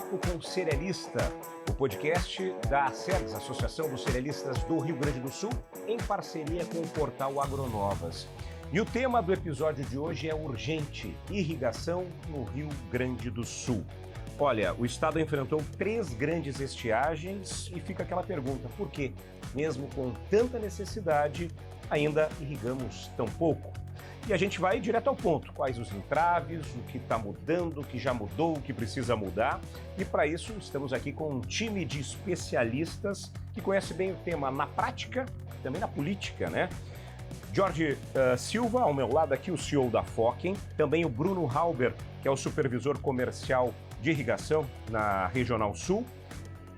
Papo com Cerealista, o podcast da SEDES, Associação dos Cerealistas do Rio Grande do Sul, em parceria com o portal Agronovas. E o tema do episódio de hoje é urgente: irrigação no Rio Grande do Sul. Olha, o estado enfrentou 3 grandes estiagens e fica aquela pergunta: por quê? Mesmo com tanta necessidade, ainda irrigamos tão pouco? E a gente vai direto ao ponto: quais os entraves, o que está mudando, o que já mudou, o que precisa mudar. E para isso estamos aqui com um time de especialistas que conhece bem o tema na prática e também na política, né? Jorge Silva, ao meu lado aqui, o CEO da Foken, também o Bruno Halber, que é o supervisor comercial de irrigação na Regional Sul,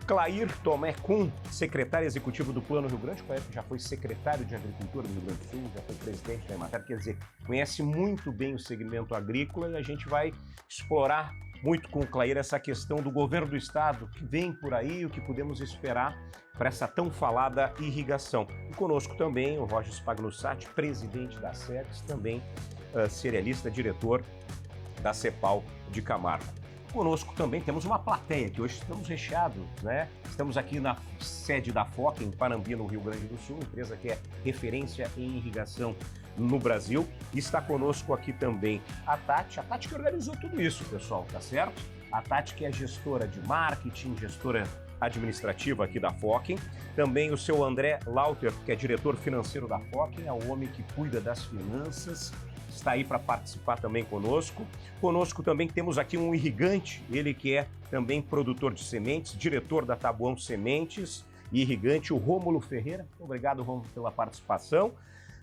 Clair Tomé Kuhn, secretário executivo do Plano Rio Grande, que já foi secretário de Agricultura do Rio Grande do Sul, já foi presidente da Emater, quer dizer, conhece muito bem o segmento agrícola, e a gente vai explorar muito com o Clair essa questão do governo do estado, que vem por aí, o que podemos esperar para essa tão falada irrigação. E conosco também o Roger Spagnussati, presidente da SEDES, também cerealista, diretor da CEPAL de Camargo. Conosco também temos uma plateia, que hoje estamos recheados, né? Estamos aqui na sede da Foken, em Panambi, no Rio Grande do Sul, empresa que é referência em irrigação no Brasil. E está conosco aqui também a Tati que organizou tudo isso, pessoal, tá certo? A Tati, que é gestora de marketing, gestora administrativa aqui da Foken. Também o seu André Lauter, que é diretor financeiro da Foken, é o homem que cuida das finanças, está aí para participar também conosco. Conosco também temos aqui um irrigante, ele que é também produtor de sementes, diretor da Tabuão Sementes e irrigante, o Rômulo Ferreira. Obrigado, Rômulo, pela participação.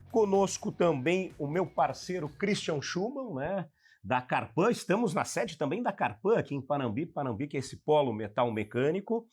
Conosco também o meu parceiro Christian Schumann, né, da Carpan. Estamos na sede também da Carpan, aqui em Panambi, que é esse polo metal mecânico.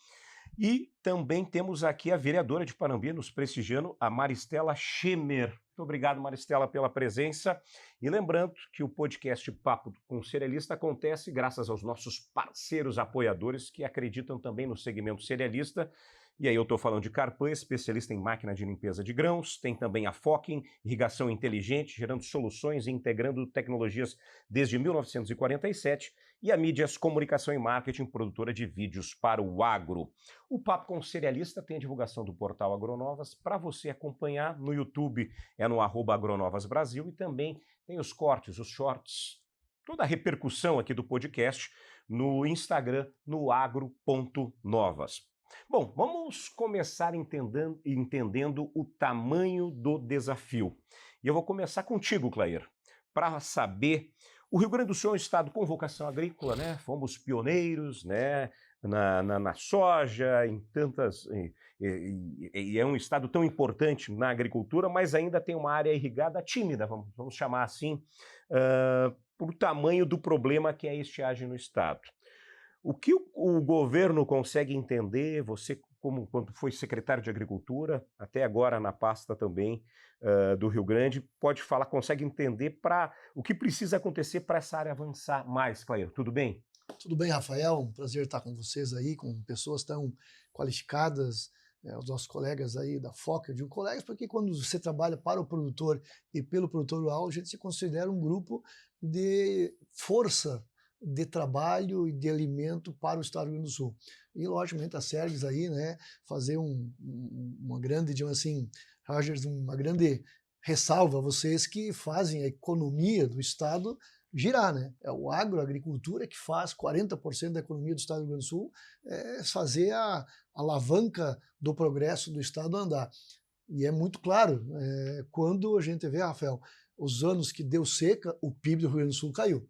E também temos aqui a vereadora de Panambi nos prestigiando, a Maristela Schemer. Muito obrigado, Maristela, pela presença. E lembrando que o podcast Papo com Cerealista acontece graças aos nossos parceiros apoiadores que acreditam também no segmento cerealista. E aí eu estou falando de Carpan, especialista em máquina de limpeza de grãos. Tem também a Foken, irrigação inteligente, gerando soluções e integrando tecnologias desde 1947. E a Mídias Comunicação e Marketing, produtora de vídeos para o agro. O Papo com Cerealista tem a divulgação do portal Agronovas para você acompanhar no YouTube, é no @agronovasbrasil, e também tem os cortes, os shorts, toda a repercussão aqui do podcast no Instagram, no agro.novas. Bom, vamos começar entendendo o tamanho do desafio. E eu vou começar contigo, Clair, para saber. O Rio Grande do Sul é um estado com vocação agrícola, né? Fomos pioneiros, né? Na soja, em tantas. E é um estado tão importante na agricultura, mas ainda tem uma área irrigada tímida, vamos chamar assim, por tamanho do problema que é a estiagem no estado. O que o governo consegue entender, você, quando foi secretário de Agricultura, até agora na pasta também do Rio Grande, pode falar, consegue entender para o que precisa acontecer para essa área avançar mais, Clair? Tudo bem? Tudo bem, Rafael? Um prazer estar com vocês aí, com pessoas tão qualificadas, os nossos colegas aí da Foca. Eu digo colegas porque quando você trabalha para o produtor e pelo produtor rural, a gente se considera um grupo de força de trabalho e de alimento para o estado do Rio Grande do Sul. E, logicamente, a SERGS aí, né, fazer uma grande, digamos assim, Rogers, uma grande ressalva a vocês que fazem a economia do estado girar, né? É o agricultura que faz 40% da economia do estado do Rio Grande do Sul, fazer a alavanca do progresso do estado andar. E é muito claro, quando a gente vê, Rafael, os anos que deu seca, o PIB do Rio Grande do Sul caiu.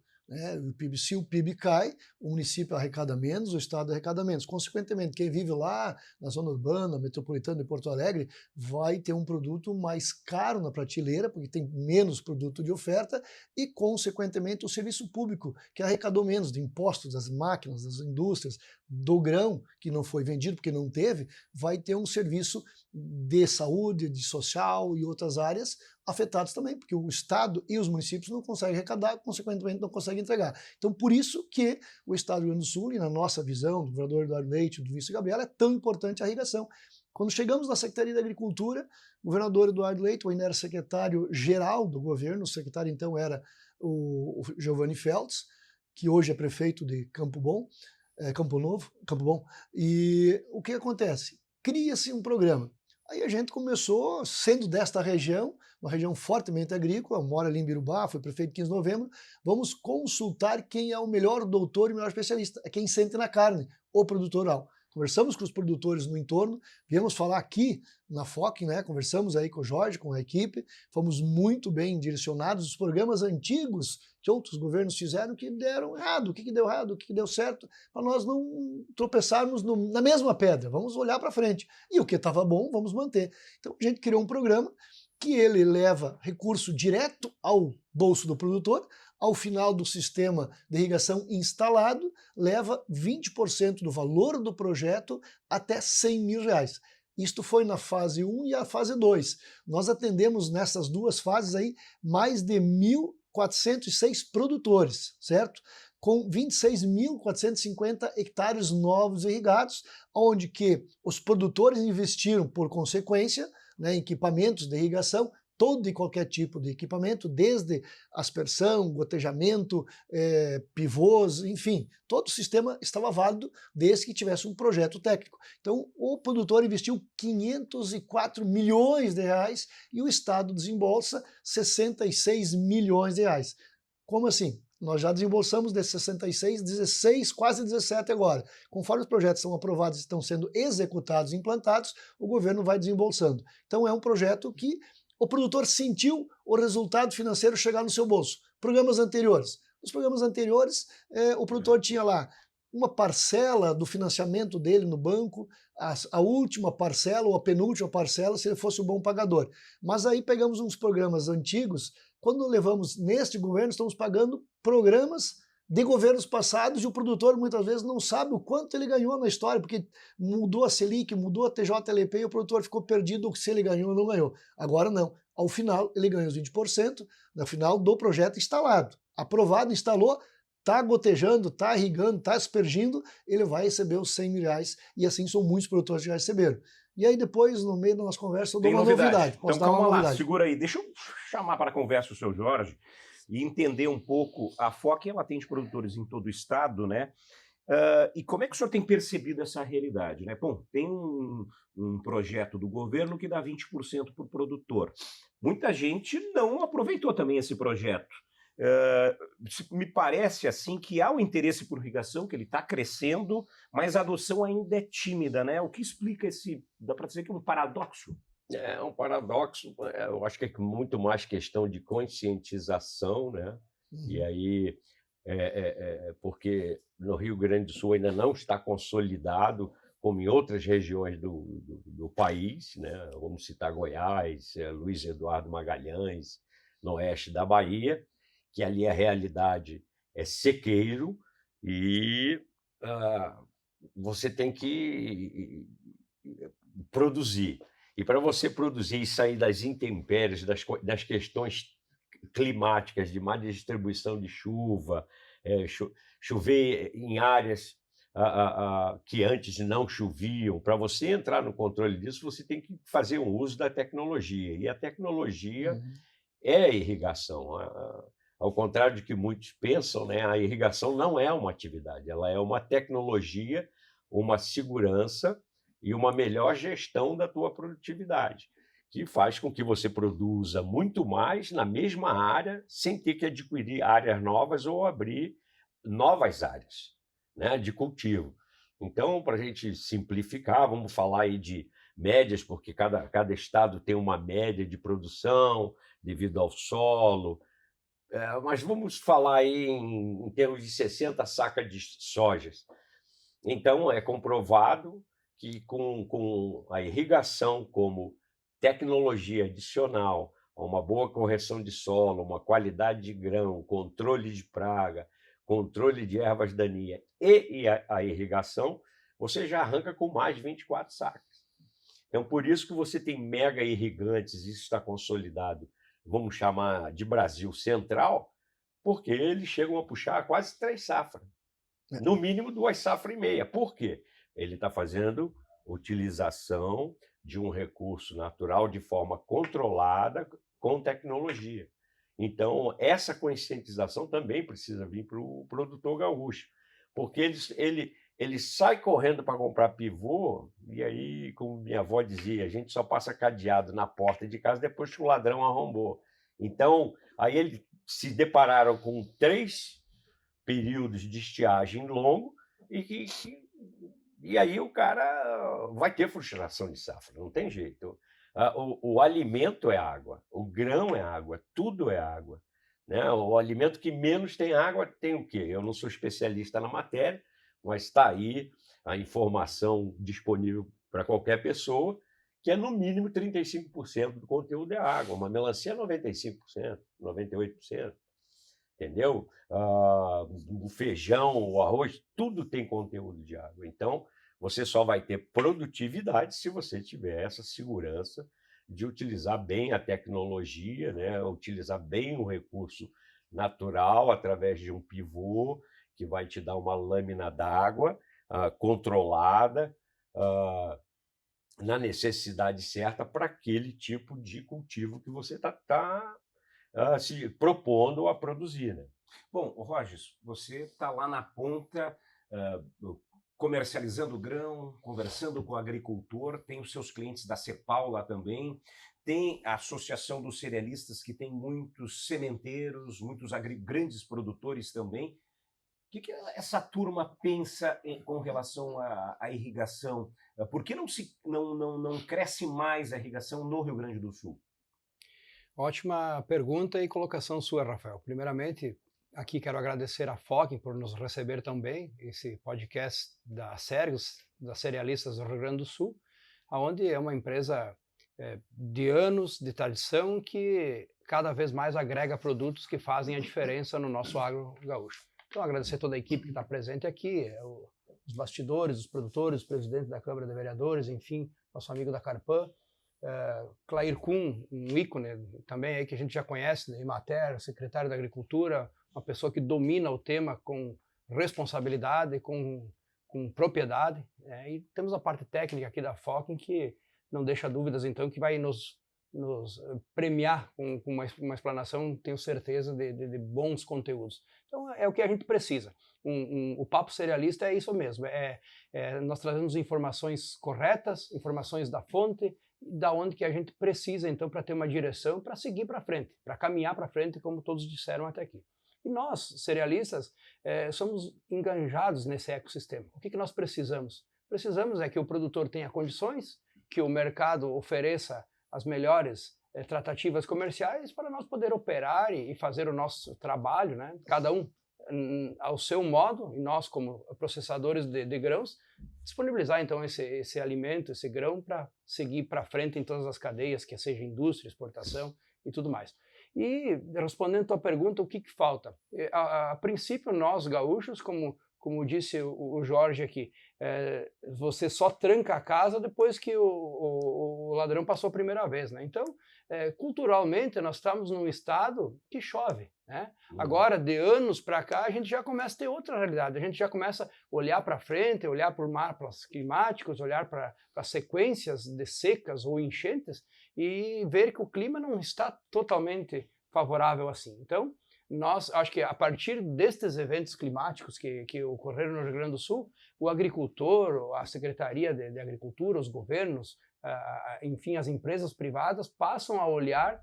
Se o PIB cai, o município arrecada menos, o estado arrecada menos. Consequentemente, quem vive lá na zona urbana, metropolitana de Porto Alegre, vai ter um produto mais caro na prateleira, porque tem menos produto de oferta, e, consequentemente, o serviço público, que arrecadou menos de impostos das máquinas, das indústrias, do grão, que não foi vendido porque não teve, vai ter um serviço de saúde, de social e outras áreas afetados também, porque o Estado e os municípios não conseguem arrecadar, consequentemente não conseguem entregar. Então, por isso que o Estado do Rio Grande do Sul, e na nossa visão, do governador Eduardo Leite e do vice Gabriela, é tão importante a irrigação. Quando chegamos na Secretaria da Agricultura, o governador Eduardo Leite, ainda era secretário-geral do governo, o secretário então era o Giovanni Feltz, que hoje é prefeito de Campo Bom, Campo Novo, Campo Bom. E o que acontece? Cria-se um programa. Aí a gente começou, sendo desta região, uma região fortemente agrícola, mora ali em Birubá, foi prefeito 15 de novembro, vamos consultar quem é o melhor doutor e o melhor especialista, é quem sente na carne, o produtor rural. Conversamos com os produtores no entorno, viemos falar aqui na FOC, né? Conversamos aí com o Jorge, com a equipe, fomos muito bem direcionados. Os programas antigos que outros governos fizeram que deram errado, o que deu errado, o que deu certo, para nós não tropeçarmos na mesma pedra, vamos olhar para frente. E o que estava bom, vamos manter. Então a gente criou um programa que ele leva recurso direto ao bolso do produtor, ao final do sistema de irrigação instalado, leva 20% do valor do projeto até R$100 mil. Isto foi na fase 1 e a fase 2. Nós atendemos nessas duas fases aí mais de 1.406 produtores, certo? Com 26.450 hectares novos irrigados, onde que os produtores investiram, por consequência, né, em equipamentos de irrigação, todo e qualquer tipo de equipamento, desde aspersão, gotejamento, pivôs, enfim, todo o sistema estava válido desde que tivesse um projeto técnico. Então, o produtor investiu 504 milhões de reais e o Estado desembolsa 66 milhões de reais. Como assim? Nós já desembolsamos desses 66, 16, quase 17 agora. Conforme os projetos são aprovados e estão sendo executados e implantados, o governo vai desembolsando. Então é um projeto que o produtor sentiu o resultado financeiro chegar no seu bolso. Programas anteriores. Nos programas anteriores, o produtor tinha lá uma parcela do financiamento dele no banco, a última parcela ou a penúltima parcela, se ele fosse um bom pagador. Mas aí pegamos uns programas antigos, quando levamos neste governo, estamos pagando programas de governos passados e o produtor muitas vezes não sabe o quanto ele ganhou na história, porque mudou a Selic, mudou a TJLP e o produtor ficou perdido se ele ganhou ou não ganhou. Agora não. Ao final, ele ganhou os 20%, no final do projeto instalado. Aprovado, instalou, está gotejando, está irrigando, está aspergindo, ele vai receber os 100 mil reais, e assim são muitos produtores que já receberam. E aí depois, no meio da nossa conversa, eu dou uma novidade. Posso dar uma novidade? Lá, segura aí. Deixa eu chamar para a conversa o seu Jorge e entender um pouco. A FOC, ela atende produtores em todo o estado, né? E como é que o senhor tem percebido essa realidade, né? Bom, tem um projeto do governo que dá 20% para o produtor. Muita gente não aproveitou também esse projeto. Me parece assim que há o interesse por irrigação, que ele está crescendo, mas a adoção ainda é tímida, né? O que explica esse, dá para dizer que é um paradoxo? É um paradoxo, eu acho que é muito mais questão de conscientização, né? E aí, porque no Rio Grande do Sul ainda não está consolidado, como em outras regiões do país, né? Vamos citar Goiás, Luiz Eduardo Magalhães, no oeste da Bahia, que ali a realidade é sequeiro e você tem que produzir. E para você produzir e sair das intempéries, das questões climáticas, de má distribuição de chuva, chover em áreas que antes não choviam, para você entrar no controle disso, você tem que fazer um uso da tecnologia. E a tecnologia é a irrigação. Ao contrário de que muitos pensam, né, a irrigação não é uma atividade, ela é uma tecnologia, uma segurança e uma melhor gestão da tua produtividade, que faz com que você produza muito mais na mesma área, sem ter que adquirir áreas novas ou abrir novas áreas, né, de cultivo. Então, para a gente simplificar, vamos falar aí de médias, porque cada estado tem uma média de produção devido ao solo, mas vamos falar aí em termos de 60 sacas de sojas. Então, é comprovado que com a irrigação como tecnologia adicional, uma boa correção de solo, uma qualidade de grão, controle de praga, controle de ervas daninhas e a irrigação, você já arranca com mais de 24 sacas. Então, por isso que você tem mega irrigantes, isso está consolidado, vamos chamar de Brasil Central, porque eles chegam a puxar quase 3 safras. No mínimo 2 safras e meia. Por quê? Ele está fazendo utilização de um recurso natural de forma controlada com tecnologia. Então, essa conscientização também precisa vir para o produtor gaúcho, porque ele sai correndo para comprar pivô, e aí, como minha avó dizia, a gente só passa cadeado na porta de casa depois que o ladrão arrombou. Então, aí eles se depararam com 3 períodos de estiagem longo e aí o cara vai ter frustração de safra, não tem jeito. O alimento é água, o grão é água, tudo é água, né? O alimento que menos tem água tem o quê? Eu não sou especialista na matéria, mas está aí a informação disponível para qualquer pessoa, que é no mínimo 35% do conteúdo é água. Uma melancia é 95%, 98%. Entendeu? O feijão, o arroz, tudo tem conteúdo de água. Então, você só vai ter produtividade se você tiver essa segurança de utilizar bem a tecnologia, né? Utilizar bem o recurso natural através de um pivô que vai te dar uma lâmina d'água controlada na necessidade certa para aquele tipo de cultivo que você está se propondo a produzir, né? Bom, Rogers, você está lá na ponta, comercializando grão, conversando com o agricultor, tem os seus clientes da CEPAL lá também, tem a Associação dos Cerealistas, que tem muitos sementeiros, muitos grandes produtores também. O que essa turma pensa com relação à irrigação? Por que não cresce mais a irrigação no Rio Grande do Sul? Ótima pergunta e colocação sua, Rafael. Primeiramente, aqui quero agradecer à FOC por nos receber tão bem, esse podcast da Sergos, das Cerealistas do Rio Grande do Sul, onde é uma empresa de anos de tradição que cada vez mais agrega produtos que fazem a diferença no nosso agro gaúcho. Então, agradecer toda a equipe que está presente aqui, os bastidores, os produtores, o presidente da Câmara de Vereadores, enfim, nosso amigo da Carpan, Clair Kuhn, um ícone também aí que a gente já conhece, né, Imater, secretário da Agricultura, uma pessoa que domina o tema com responsabilidade, com propriedade, e temos a parte técnica aqui da FOC, que não deixa dúvidas, então, que vai nos premiar com uma explanação, tenho certeza, de bons conteúdos. Então, é o que a gente precisa. O Papo Cerealista é isso mesmo, nós trazemos informações corretas, informações da fonte, da onde que a gente precisa, então, para ter uma direção, para seguir para frente, para caminhar para frente, como todos disseram até aqui. E nós, cerealistas, somos enganjados nesse ecossistema. O que nós precisamos? Precisamos que o produtor tenha condições, que o mercado ofereça as melhores tratativas comerciais para nós poder operar e fazer o nosso trabalho, né? Cada um ao seu modo, e nós como processadores de grãos, disponibilizar então esse alimento, esse grão para seguir para frente em todas as cadeias, que seja indústria, exportação e tudo mais. E respondendo a tua pergunta, o que falta? A princípio, nós gaúchos, como disse o Jorge aqui, você só tranca a casa depois que o ladrão passou a primeira vez, né? Então, culturalmente, nós estamos num estado que chove, né? Agora, de anos para cá, a gente já começa a ter outra realidade, a gente já começa a olhar para frente, olhar por mapas climáticos, olhar para sequências de secas ou enchentes e ver que o clima não está totalmente favorável assim. Então, acho que a partir destes eventos climáticos que ocorreram no Rio Grande do Sul, o agricultor, a Secretaria de Agricultura, os governos, enfim, as empresas privadas passam a olhar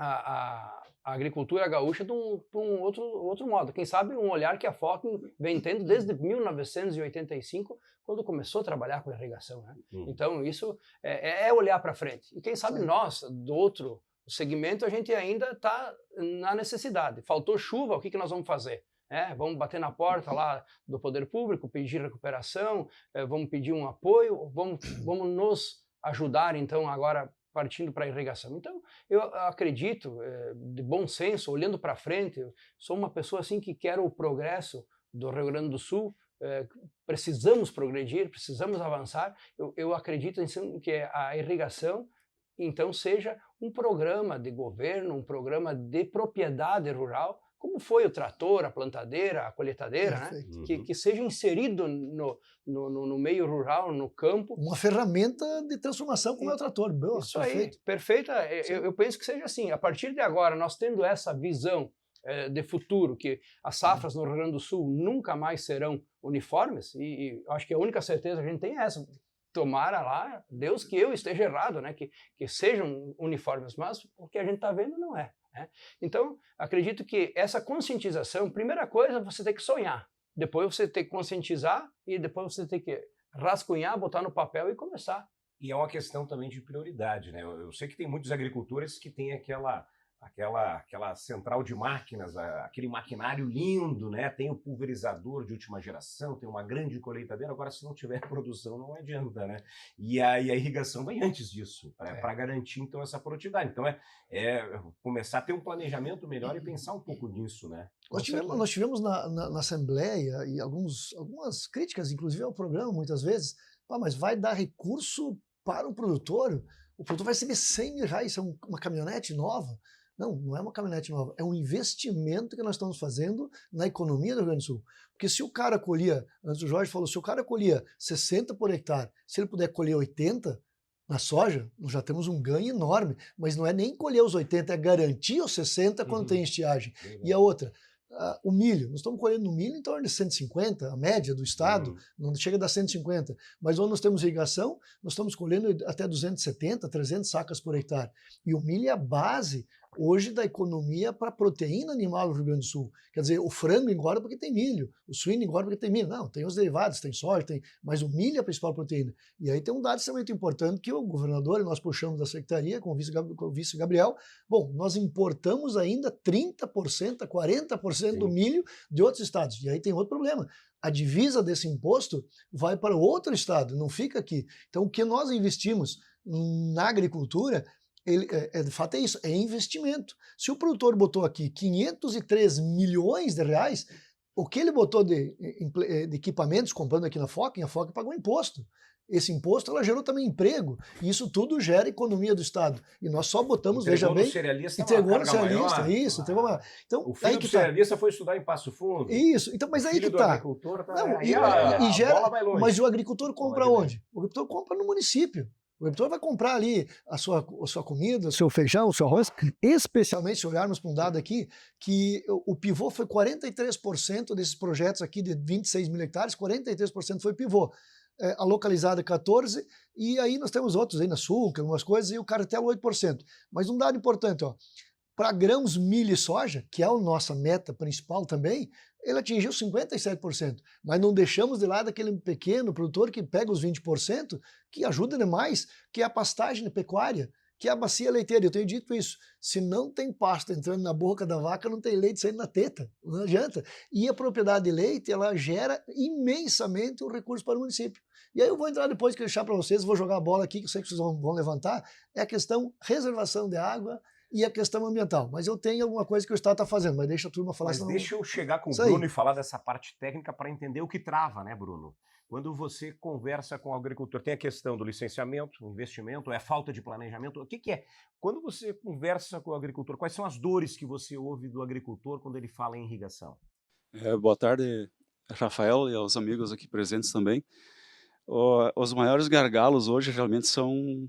a agricultura gaúcha de um outro modo. Quem sabe um olhar que a FOC vem tendo desde 1985, quando começou a trabalhar com irrigação, né? Então, isso é olhar para frente. E quem sabe nós, do outro segmento, a gente ainda está na necessidade. Faltou chuva, o que nós vamos fazer? Vamos bater na porta lá do poder público, pedir recuperação, vamos pedir um apoio, vamos nos ajudar, então, agora partindo para a irrigação. Então, eu acredito, de bom senso, olhando para frente, eu sou uma pessoa assim que quer o progresso do Rio Grande do Sul, precisamos progredir, precisamos avançar. Eu acredito em que a irrigação, então, seja um programa de governo, um programa de propriedade rural, como foi o trator, a plantadeira, a colheitadeira, né? Que seja inserido no meio rural, no campo. Uma ferramenta de transformação como é o trator. Isso aí, perfeita. Eu penso que seja assim. A partir de agora, nós tendo essa visão de futuro, que as safras no Rio Grande do Sul nunca mais serão uniformes, e acho que a única certeza que a gente tem é essa. Tomara lá, Deus que eu esteja errado, né? Que sejam uniformes, mas o que a gente está vendo não é. Né? Então, acredito que essa conscientização, primeira coisa, você tem que sonhar, depois você tem que conscientizar e depois você tem que rascunhar, botar no papel e começar. E é uma questão também de prioridade, né? Eu sei que tem muitos agricultores que têm aquela central de máquinas, aquele maquinário lindo, né? Tem o pulverizador de última geração, tem uma grande colheitadeira. Agora, se não tiver produção, não adianta, né? E a irrigação vem antes disso, para garantir, então, essa produtividade. Então, começar a ter um planejamento melhor e pensar um pouco nisso, né? Nós tivemos na Assembleia e algumas críticas, inclusive ao programa, muitas vezes, mas vai dar recurso para o produtor vai receber 100 mil reais, isso é uma caminhonete nova. Não é uma caminhonete nova, é um investimento que nós estamos fazendo na economia do Rio Grande do Sul. Porque se o cara colhia, antes o Jorge falou, se o cara colhia 60 por hectare, se ele puder colher 80 na soja, nós já temos um ganho enorme, mas não é nem colher os 80, é garantir os 60 quando tem estiagem. E a outra, o milho, nós estamos colhendo no milho em torno de 150, a média do estado, não chega a dar 150, mas onde nós temos irrigação, nós estamos colhendo até 270, 300 sacas por hectare. E o milho é a base hoje da economia para proteína animal no Rio Grande do Sul. Quer dizer, o frango engorda porque tem milho, o suíno engorda porque tem milho. Não, tem os derivados, tem soja, mas o milho é a principal proteína. E aí tem um dado extremamente importante que o governador e nós puxamos da secretaria com o vice Gabriel. Bom, nós importamos ainda 30%, 40% do milho de outros estados. E aí tem outro problema. A divisa desse imposto vai para outro estado, não fica aqui. Então, o que nós investimos na agricultura, de fato é isso, é investimento. Se o produtor botou aqui 503 milhões de reais, o que ele botou de equipamentos comprando aqui na FOC, a FOC pagou imposto. Esse imposto ela gerou também emprego, e isso tudo gera economia do Estado. E nós só botamos, veja bem, entregou no cerealista, isso, entregou uma... Então, o filho do cerealista foi estudar em Passo Fundo. Isso, então, mas aí que tá. Mas o agricultor compra onde? O agricultor compra no município. O agricultor vai comprar ali a sua comida, o seu feijão, o seu arroz, especialmente se olharmos para um dado aqui, que o pivô foi 43% desses projetos aqui de 26 mil hectares, 43% foi pivô. A localizada é 14%, e aí nós temos outros aí na açúcar, algumas coisas, e o carretelo 8%. Mas um dado importante, para grãos, milho e soja, que é a nossa meta principal também, ele atingiu 57%, mas não deixamos de lado aquele pequeno produtor que pega os 20%, que ajuda demais, que é a pastagem pecuária, que é a bacia leiteira. Eu tenho dito isso, se não tem pasto entrando na boca da vaca, não tem leite saindo na teta, não adianta. E a propriedade de leite, ela gera imensamente o recurso para o município. E aí eu vou entrar depois, que deixar para vocês, vou jogar a bola aqui, que eu sei que vocês vão levantar, é a questão reservação de água e a questão ambiental. Mas eu tenho alguma coisa que o Estado está fazendo, mas deixa a turma falar. Mas deixa eu chegar com o Bruno e falar dessa parte técnica para entender o que trava, né, Bruno? Quando você conversa com o agricultor, tem a questão do licenciamento, o investimento, é a falta de planejamento. O que é? Quando você conversa com o agricultor, quais são as dores que você ouve do agricultor quando ele fala em irrigação? Boa tarde, Rafael, e aos amigos aqui presentes também. Os maiores gargalos hoje realmente são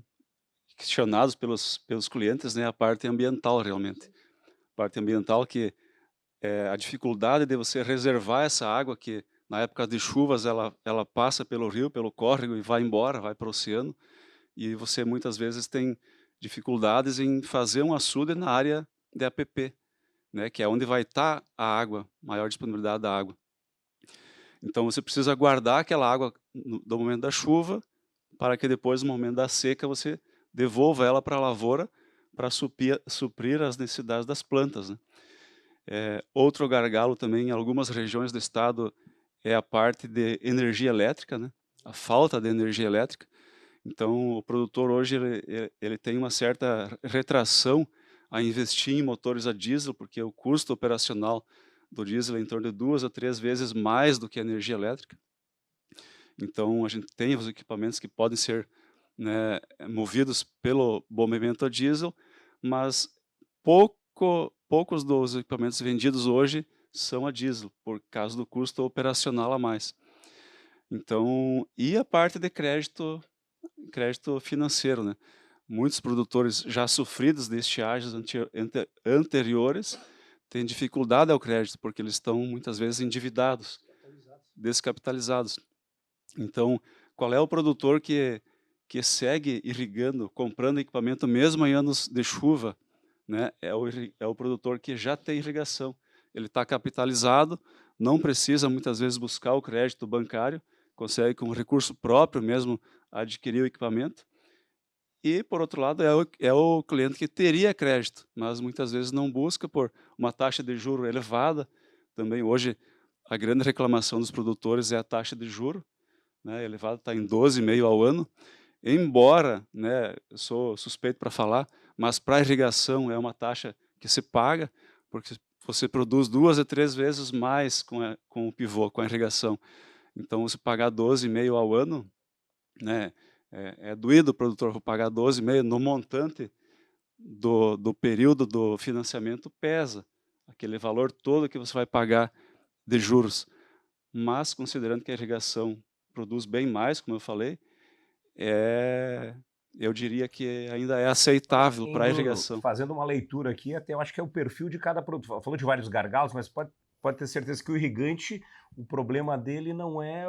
questionados pelos clientes, né, a parte ambiental realmente. A parte ambiental que é a dificuldade de você reservar essa água que na época de chuvas ela passa pelo rio, pelo córrego e vai embora, vai para o oceano, e você muitas vezes tem dificuldades em fazer um açude na área de APP, né, que é onde vai estar a água, maior disponibilidade da água. Então você precisa guardar aquela água do momento da chuva para que depois, no momento da seca, você devolva ela para a lavoura para suprir as necessidades das plantas, né? Outro gargalo também em algumas regiões do estado é a parte de energia elétrica, né? A falta de energia elétrica. Então o produtor hoje ele tem uma certa retração a investir em motores a diesel, porque o custo operacional do diesel é em torno de 2 a 3 vezes mais do que a energia elétrica. Então a gente tem os equipamentos que podem ser, né, movidos pelo movimento a diesel, mas poucos dos equipamentos vendidos hoje são a diesel, por causa do custo operacional a mais. Então, e a parte de crédito financeiro, né? Muitos produtores já sofridos de estiagens anteriores têm dificuldade ao crédito, porque eles estão muitas vezes endividados, descapitalizados. Então, qual é o produtor que segue irrigando, comprando equipamento mesmo em anos de chuva, né? É o produtor que já tem irrigação. Ele está capitalizado, não precisa muitas vezes buscar o crédito bancário, consegue com recurso próprio mesmo adquirir o equipamento. E, por outro lado, é o cliente que teria crédito, mas muitas vezes não busca por uma taxa de juro elevada. Também hoje a grande reclamação dos produtores é a taxa de juro, né, elevada, está em 12,5% ao ano. Embora, né, eu sou suspeito para falar, mas para irrigação é uma taxa que se paga, porque você produz 2 a 3 vezes mais com o pivô, com a irrigação. Então, você pagar 12,5% ao ano, né, é doído o produtor pagar 12,5% no montante do período do financiamento, pesa aquele valor todo que você vai pagar de juros. Mas, considerando que a irrigação produz bem mais, como eu falei, eu diria que ainda é aceitável para a irrigação. Fazendo uma leitura aqui, até eu acho que é o perfil de cada produtor. Falou de vários gargalos, mas pode ter certeza que o irrigante, o problema dele não é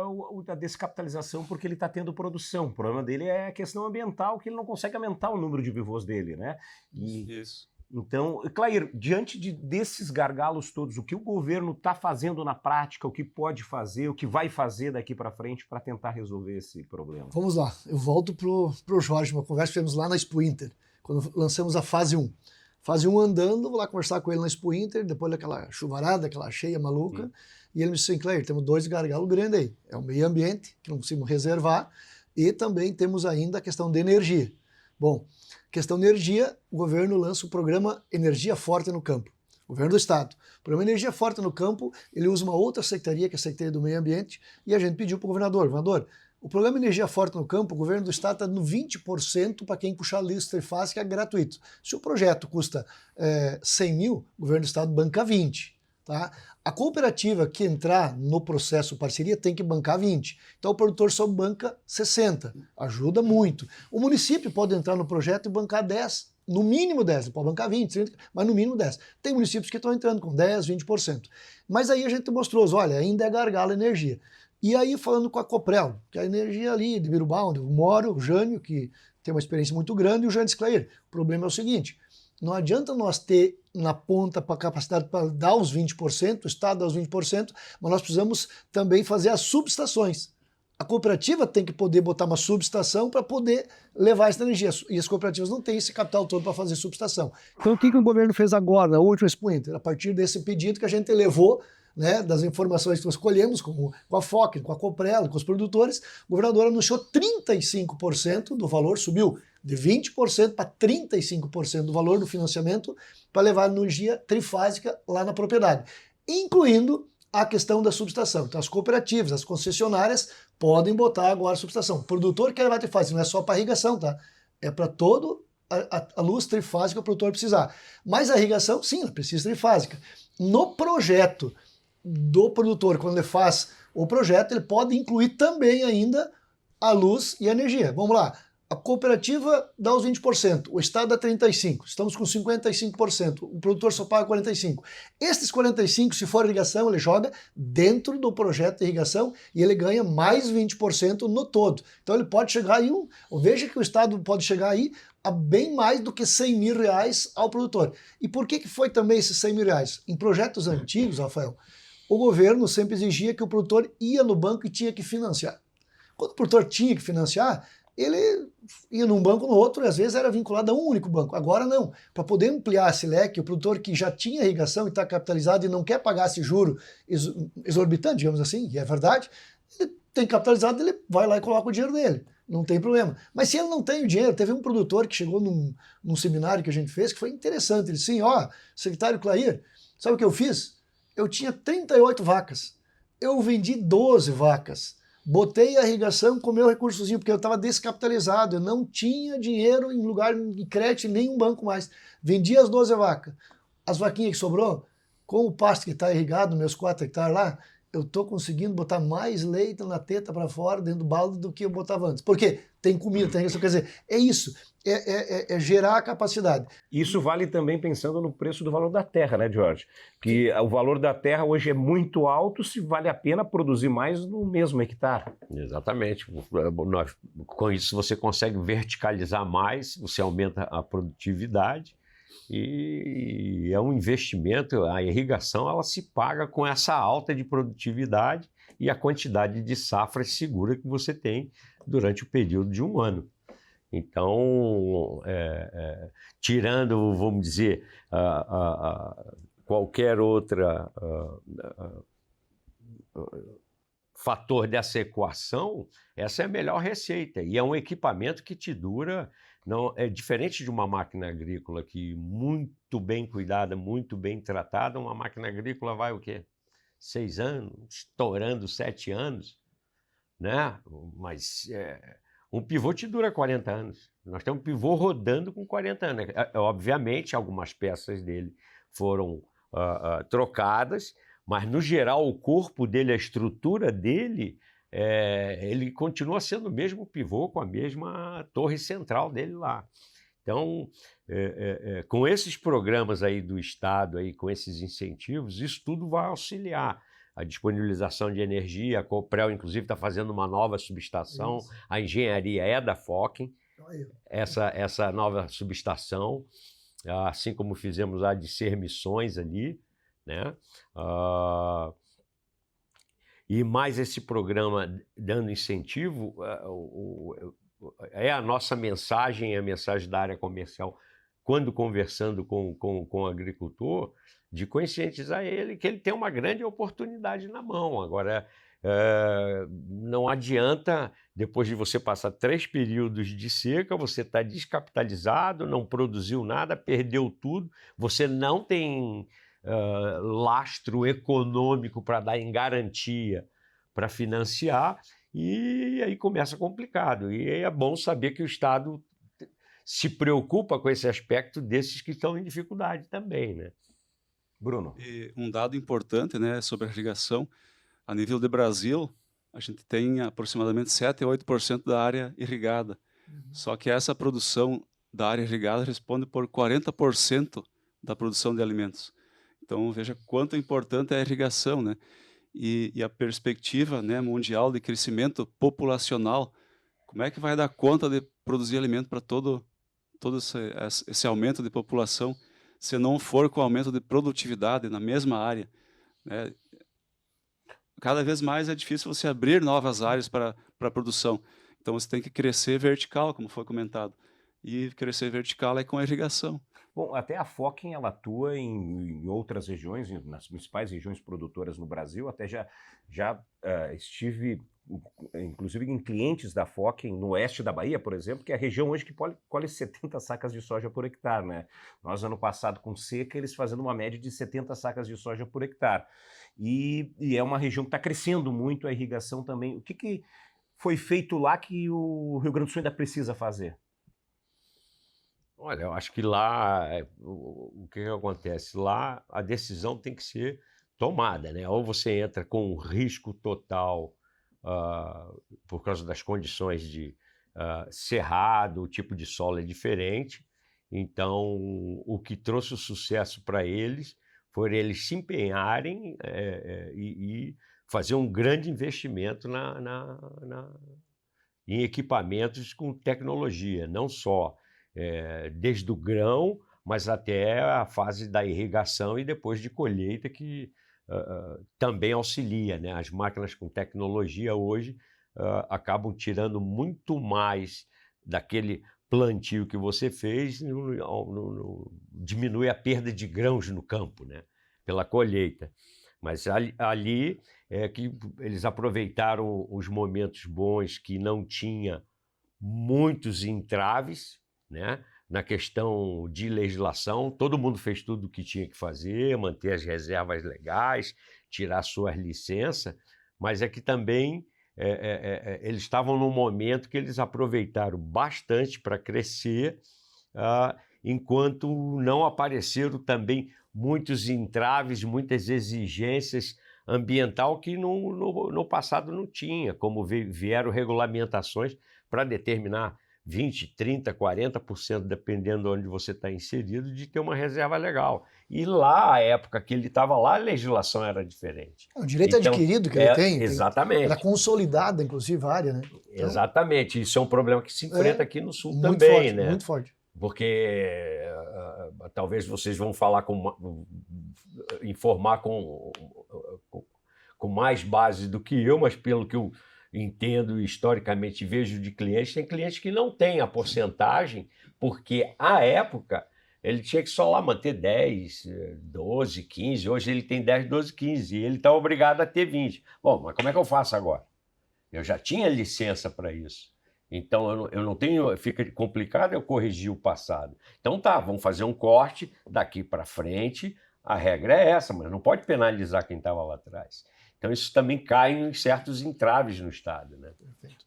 a descapitalização porque ele está tendo produção. O problema dele é a questão ambiental, que ele não consegue aumentar o número de pivôs dele, né? Isso. Então, Clair, diante desses gargalos todos, o que o governo está fazendo na prática, o que pode fazer, o que vai fazer daqui para frente para tentar resolver esse problema? Vamos lá, eu volto pro Jorge, uma conversa que tivemos lá na Expo Inter, quando lançamos a fase 1. Fase 1 andando, vou lá conversar com ele na Expo Inter, depois daquela chuvarada, aquela cheia maluca, e ele me disse assim, Clair, temos 2 gargalos grandes aí. É o meio ambiente, que não conseguimos reservar, e também temos ainda a questão de energia. Bom, questão de energia, o governo lança o programa Energia Forte no Campo, governo do Estado. O programa Energia Forte no Campo, ele usa uma outra secretaria, que é a Secretaria do Meio Ambiente, e a gente pediu para o governador, o programa Energia Forte no Campo, o governo do Estado está dando 20% para quem puxar a lista trifásica, é gratuito. Se o projeto custa 100 mil, o governo do Estado banca 20. Tá? A cooperativa que entrar no processo parceria tem que bancar 20. Então o produtor só banca 60. Ajuda muito. O município pode entrar no projeto e bancar 10. No mínimo 10, ele pode bancar 20, 30, mas no mínimo 10. Tem municípios que estão entrando com 10, 20%. Mas aí a gente mostrou, olha, ainda é gargalo a energia. E aí falando com a Coprel, que é a energia ali de Birubá, onde eu moro, o Jânio, que tem uma experiência muito grande, e o Jânio disse, Clair, o problema é o seguinte, não adianta nós ter na ponta para capacidade para dar os 20%, o Estado dá os 20%, mas nós precisamos também fazer as subestações. A cooperativa tem que poder botar uma subestação para poder levar essa energia. E as cooperativas não têm esse capital todo para fazer subestação. Então o que o governo fez agora, na última Expo Inter? A partir desse pedido que a gente elevou, né, das informações que nós colhemos com a FOC, com a Coprel, com os produtores, o governador anunciou 35% do valor, subiu de 20% para 35% do valor do financiamento para levar energia trifásica lá na propriedade, incluindo a questão da subestação. Então as cooperativas, as concessionárias podem botar agora a subestação. O produtor quer levar trifásica, não é só para irrigação, tá? É para todo a luz trifásica que o produtor precisar. Mas a irrigação, sim, ela precisa trifásica. No projeto do produtor, quando ele faz o projeto, ele pode incluir também ainda a luz e a energia. Vamos lá. A cooperativa dá os 20%, o Estado dá 35%, estamos com 55%, o produtor só paga 45%. Estes 45%, se for irrigação, ele joga dentro do projeto de irrigação e ele ganha mais 20% no todo. Então ele pode chegar aí, veja que o Estado pode chegar aí a bem mais do que R$100 mil ao produtor. E por que foi também esses R$100 mil? Em projetos antigos, Rafael, o governo sempre exigia que o produtor ia no banco e tinha que financiar. Quando o produtor tinha que financiar, ele ia num banco, no outro, e às vezes era vinculado a um único banco. Agora não. Para poder ampliar esse leque, o produtor que já tinha irrigação e está capitalizado e não quer pagar esse juro exorbitante, digamos assim, e é verdade, ele tem capitalizado, ele vai lá e coloca o dinheiro dele. Não tem problema. Mas se ele não tem o dinheiro, teve um produtor que chegou num seminário que a gente fez, que foi interessante. Ele disse assim, secretário Clair, sabe o que eu fiz? Eu tinha 38 vacas. Eu vendi 12 vacas. Botei a irrigação com o meu recursozinho, porque eu estava descapitalizado, eu não tinha dinheiro em lugar de crédito em nenhum banco mais. Vendi as 12 vacas. As vaquinhas que sobrou, com o pasto que está irrigado, meus 4 hectares lá, eu estou conseguindo botar mais leite na teta para fora, dentro do balde, do que eu botava antes. Por quê? Tem comida, tem isso. Quer dizer, é isso. É gerar a capacidade. Isso vale também pensando no preço do valor da terra, né, Jorge? Que o valor da terra hoje é muito alto, se vale a pena produzir mais no mesmo hectare. Exatamente. Com isso você consegue verticalizar mais, você aumenta a produtividade e é um investimento. A irrigação ela se paga com essa alta de produtividade e a quantidade de safras segura que você tem durante o período de um ano. Então, tirando, vamos dizer, qualquer outra fator dessa equação, essa é a melhor receita. E é um equipamento que te dura, não é diferente de uma máquina agrícola que muito bem cuidada, muito bem tratada. Uma máquina agrícola vai o quê? 6 anos, estourando 7 anos, né? Mas um pivô te dura 40 anos. Nós temos um pivô rodando com 40 anos. Obviamente, algumas peças dele foram trocadas, mas, no geral, o corpo dele, a estrutura dele, ele continua sendo o mesmo pivô com a mesma torre central dele lá. Então, com esses programas aí do Estado, aí, com esses incentivos, isso tudo vai auxiliar. A disponibilização de energia, a Coprel, inclusive, está fazendo uma nova subestação. Isso. A engenharia é da Fochem, essa nova subestação, assim como fizemos a de Sermissões ali, né? E mais esse programa dando incentivo, é a nossa mensagem, a mensagem da área comercial, quando conversando com o agricultor, de conscientizar ele que ele tem uma grande oportunidade na mão. Agora, não adianta, depois de você passar 3 períodos de seca, você está descapitalizado, não produziu nada, perdeu tudo, você não tem lastro econômico para dar em garantia para financiar, e aí começa complicado. E é bom saber que o Estado se preocupa com esse aspecto desses que estão em dificuldade também, né? Bruno. E um dado importante, né, sobre a irrigação, a nível de Brasil, a gente tem aproximadamente 7 a 8% da área irrigada. Só que essa produção da área irrigada responde por 40% da produção de alimentos. Então, veja quanto importante é a irrigação, né? E a perspectiva, né, mundial de crescimento populacional, como é que vai dar conta de produzir alimento para todo esse aumento de população, se não for com aumento de produtividade na mesma área, né? Cada vez mais é difícil você abrir novas áreas para a produção. Então, você tem que crescer vertical, como foi comentado. E crescer vertical é com a irrigação. Bom, até a Fochem ela atua em outras regiões, nas principais regiões produtoras no Brasil. Até já estive, inclusive, em clientes da Fochem no oeste da Bahia, por exemplo, que é a região hoje que colhe 70 sacas de soja por hectare, né? Nós, ano passado, com seca, eles fazendo uma média de 70 sacas de soja por hectare. E é uma região que está crescendo muito a irrigação também. O que foi feito lá que o Rio Grande do Sul ainda precisa fazer? Olha, eu acho que lá, o que acontece? Lá a decisão tem que ser tomada, né? Ou você entra com um risco total por causa das condições de cerrado, o tipo de solo é diferente. Então, o que trouxe o sucesso para eles foi eles se empenharem e fazer um grande investimento em equipamentos com tecnologia, não só desde o grão, mas até a fase da irrigação e depois de colheita, que também auxilia, né? As máquinas com tecnologia hoje acabam tirando muito mais daquele plantio que você fez, diminui a perda de grãos no campo, né? Pela colheita. Mas ali é que eles aproveitaram os momentos bons, que não tinha muitos entraves, né? Na questão de legislação, todo mundo fez tudo o que tinha que fazer, manter as reservas legais, tirar suas licenças, mas é que também eles estavam num momento que eles aproveitaram bastante para crescer, enquanto não apareceram também muitos entraves, muitas exigências ambiental que no passado não tinha, como vieram regulamentações para determinar 20%, 30%, 40%, dependendo de onde você está inserido, de ter uma reserva legal. E lá, a época que ele estava lá, a legislação era diferente. O direito adquirido que ele tem. Exatamente. Era consolidada, inclusive, a área, né? Então, exatamente. Isso é um problema que se enfrenta aqui no Sul muito também, forte, né? Muito forte. Porque talvez vocês vão falar informar com mais base do que eu, mas pelo que eu entendo historicamente, vejo de clientes, tem clientes que não têm a porcentagem, porque à época ele tinha que só lá manter 10, 12, 15, hoje ele tem 10, 12, 15, e ele está obrigado a ter 20. Bom, mas como é que eu faço agora? Eu já tinha licença para isso. Então eu não tenho, fica complicado eu corrigir o passado. Então tá, vamos fazer um corte daqui para frente, a regra é essa, mas não pode penalizar quem estava lá atrás. Então isso também cai em certos entraves no Estado, né?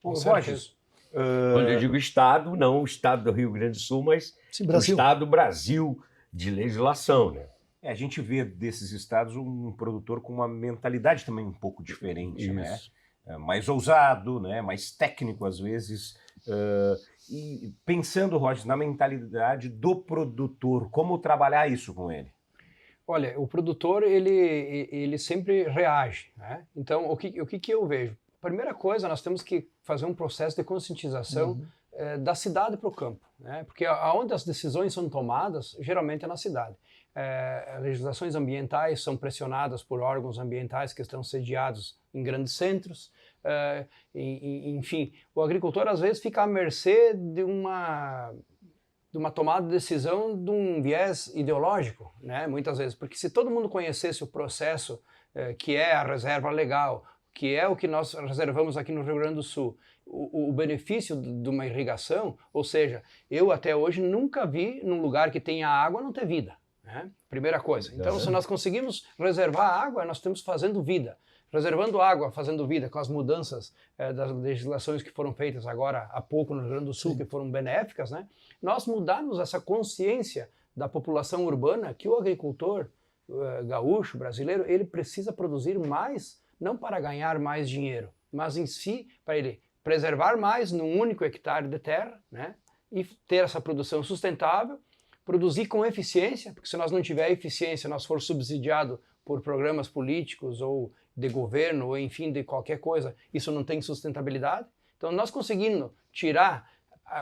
Rogers, quando eu digo Estado, não o Estado do Rio Grande do Sul, mas Sim, o Brasil. Estado Brasil de legislação, né? a gente vê desses estados um produtor com uma mentalidade também um pouco diferente, né? Mais ousado, né? Mais técnico às vezes. E pensando, Rogers, na mentalidade do produtor, como trabalhar isso com ele? Olha, o produtor, ele sempre reage, né? Então, o que eu vejo? Primeira coisa, nós temos que fazer um processo de conscientização da cidade para o campo, né? Porque aonde as decisões são tomadas, geralmente é na cidade. Legislações ambientais são pressionadas por órgãos ambientais que estão sediados em grandes centros. Enfim, o agricultor às vezes fica à mercê de uma tomada de decisão de um viés ideológico, né? Muitas vezes, porque se todo mundo conhecesse o processo que é a reserva legal, que é o que nós reservamos aqui no Rio Grande do Sul, o benefício de uma irrigação, ou seja, eu até hoje nunca vi num lugar que tenha água não ter vida, né? Primeira coisa. Então, se nós conseguimos reservar água, nós estamos fazendo vida. Reservando água, fazendo vida, com as mudanças das legislações que foram feitas agora há pouco no Rio Grande do Sul, que foram benéficas, né? Nós mudamos essa consciência da população urbana que o agricultor gaúcho, brasileiro, ele precisa produzir mais, não para ganhar mais dinheiro, mas em si, para ele preservar mais num único hectare de terra, né? E ter essa produção sustentável, produzir com eficiência, porque se nós não tiver eficiência, nós for subsidiado por programas políticos ou de governo, ou enfim, de qualquer coisa, isso não tem sustentabilidade. Então, nós conseguindo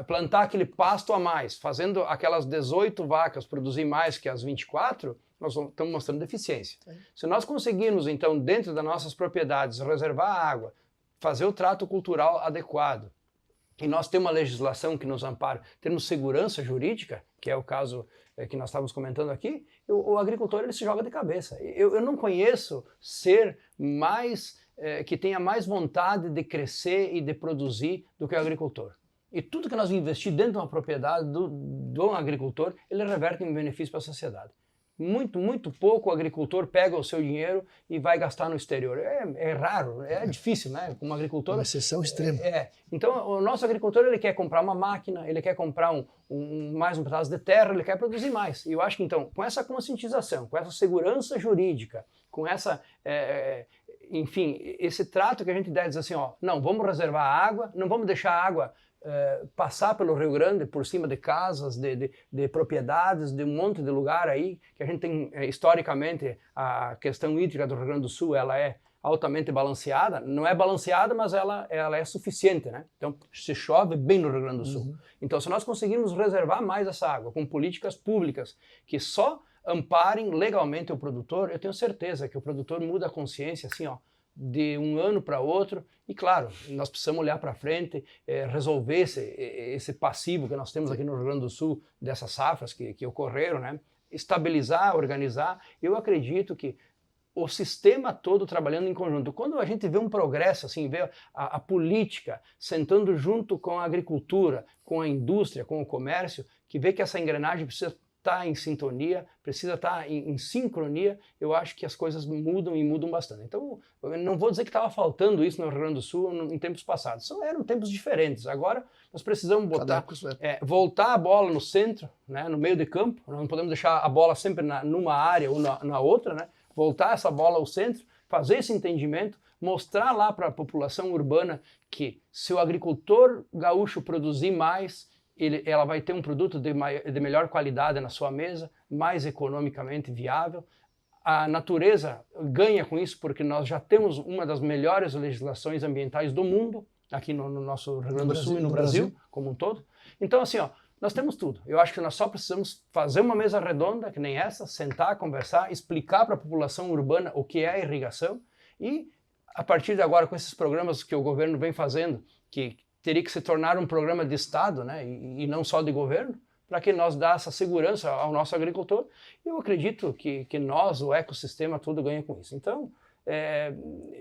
plantar aquele pasto a mais, fazendo aquelas 18 vacas produzir mais que as 24, nós estamos mostrando eficiência. Se nós conseguirmos, então, dentro das nossas propriedades, reservar água, fazer o trato cultural adequado, e nós temos uma legislação que nos ampara, temos segurança jurídica, que é o caso que nós estávamos comentando aqui, o agricultor ele se joga de cabeça. Eu não conheço ser mais, que tenha mais vontade de crescer e de produzir do que o agricultor. E tudo que nós investir dentro de uma propriedade do agricultor, ele reverte em benefício para a sociedade. Muito, muito pouco o agricultor pega o seu dinheiro e vai gastar no exterior. É raro, é difícil, né? Como agricultor... Uma exceção extrema. Então, o nosso agricultor, ele quer comprar uma máquina, ele quer comprar mais um pedaço de terra, ele quer produzir mais. E eu acho que, então, com essa conscientização, com essa segurança jurídica, com essa... enfim, esse trato que a gente deve dizer assim, ó, não, vamos reservar água, não vamos deixar a água passar pelo Rio Grande, por cima de casas, de propriedades, de um monte de lugar aí, que a gente tem, historicamente, a questão hídrica do Rio Grande do Sul, ela é altamente balanceada, não é balanceada, mas ela é suficiente, né? Então, se chove bem no Rio Grande do Sul. Então, se nós conseguirmos reservar mais essa água com políticas públicas que só amparem legalmente o produtor, eu tenho certeza que o produtor muda a consciência, assim, ó, de um ano para outro, e claro, nós precisamos olhar para frente, resolver esse passivo que nós temos aqui no Rio Grande do Sul, dessas safras que ocorreram, né? Estabilizar, organizar. Eu acredito que o sistema todo trabalhando em conjunto. Quando a gente vê um progresso, assim, vê a política sentando junto com a agricultura, com a indústria, com o comércio, que vê que essa engrenagem precisa estar em sintonia, precisa estar em sincronia, eu acho que as coisas mudam e mudam bastante. Então, eu não vou dizer que estava faltando isso no Rio Grande do Sul em tempos passados. Eram tempos diferentes. Agora, nós precisamos voltar a bola no centro, né, no meio de campo. Nós não podemos deixar a bola sempre numa área ou na outra, né? Voltar essa bola ao centro, fazer esse entendimento, mostrar lá para a população urbana que se o agricultor gaúcho produzir mais, ela vai ter um produto de melhor qualidade na sua mesa, mais economicamente viável. A natureza ganha com isso porque nós já temos uma das melhores legislações ambientais do mundo, aqui no nosso Rio Grande do Sul e no Brasil como um todo. Então, assim, ó, nós temos tudo. Eu acho que nós só precisamos fazer uma mesa redonda, que nem essa, sentar, conversar, explicar para a população urbana o que é a irrigação e, a partir de agora, com esses programas que o governo vem fazendo, que teria que se tornar um programa de Estado, né, e não só de governo, para que nós dê essa segurança ao nosso agricultor. E eu acredito que nós, o ecossistema todo, ganha com isso. Então,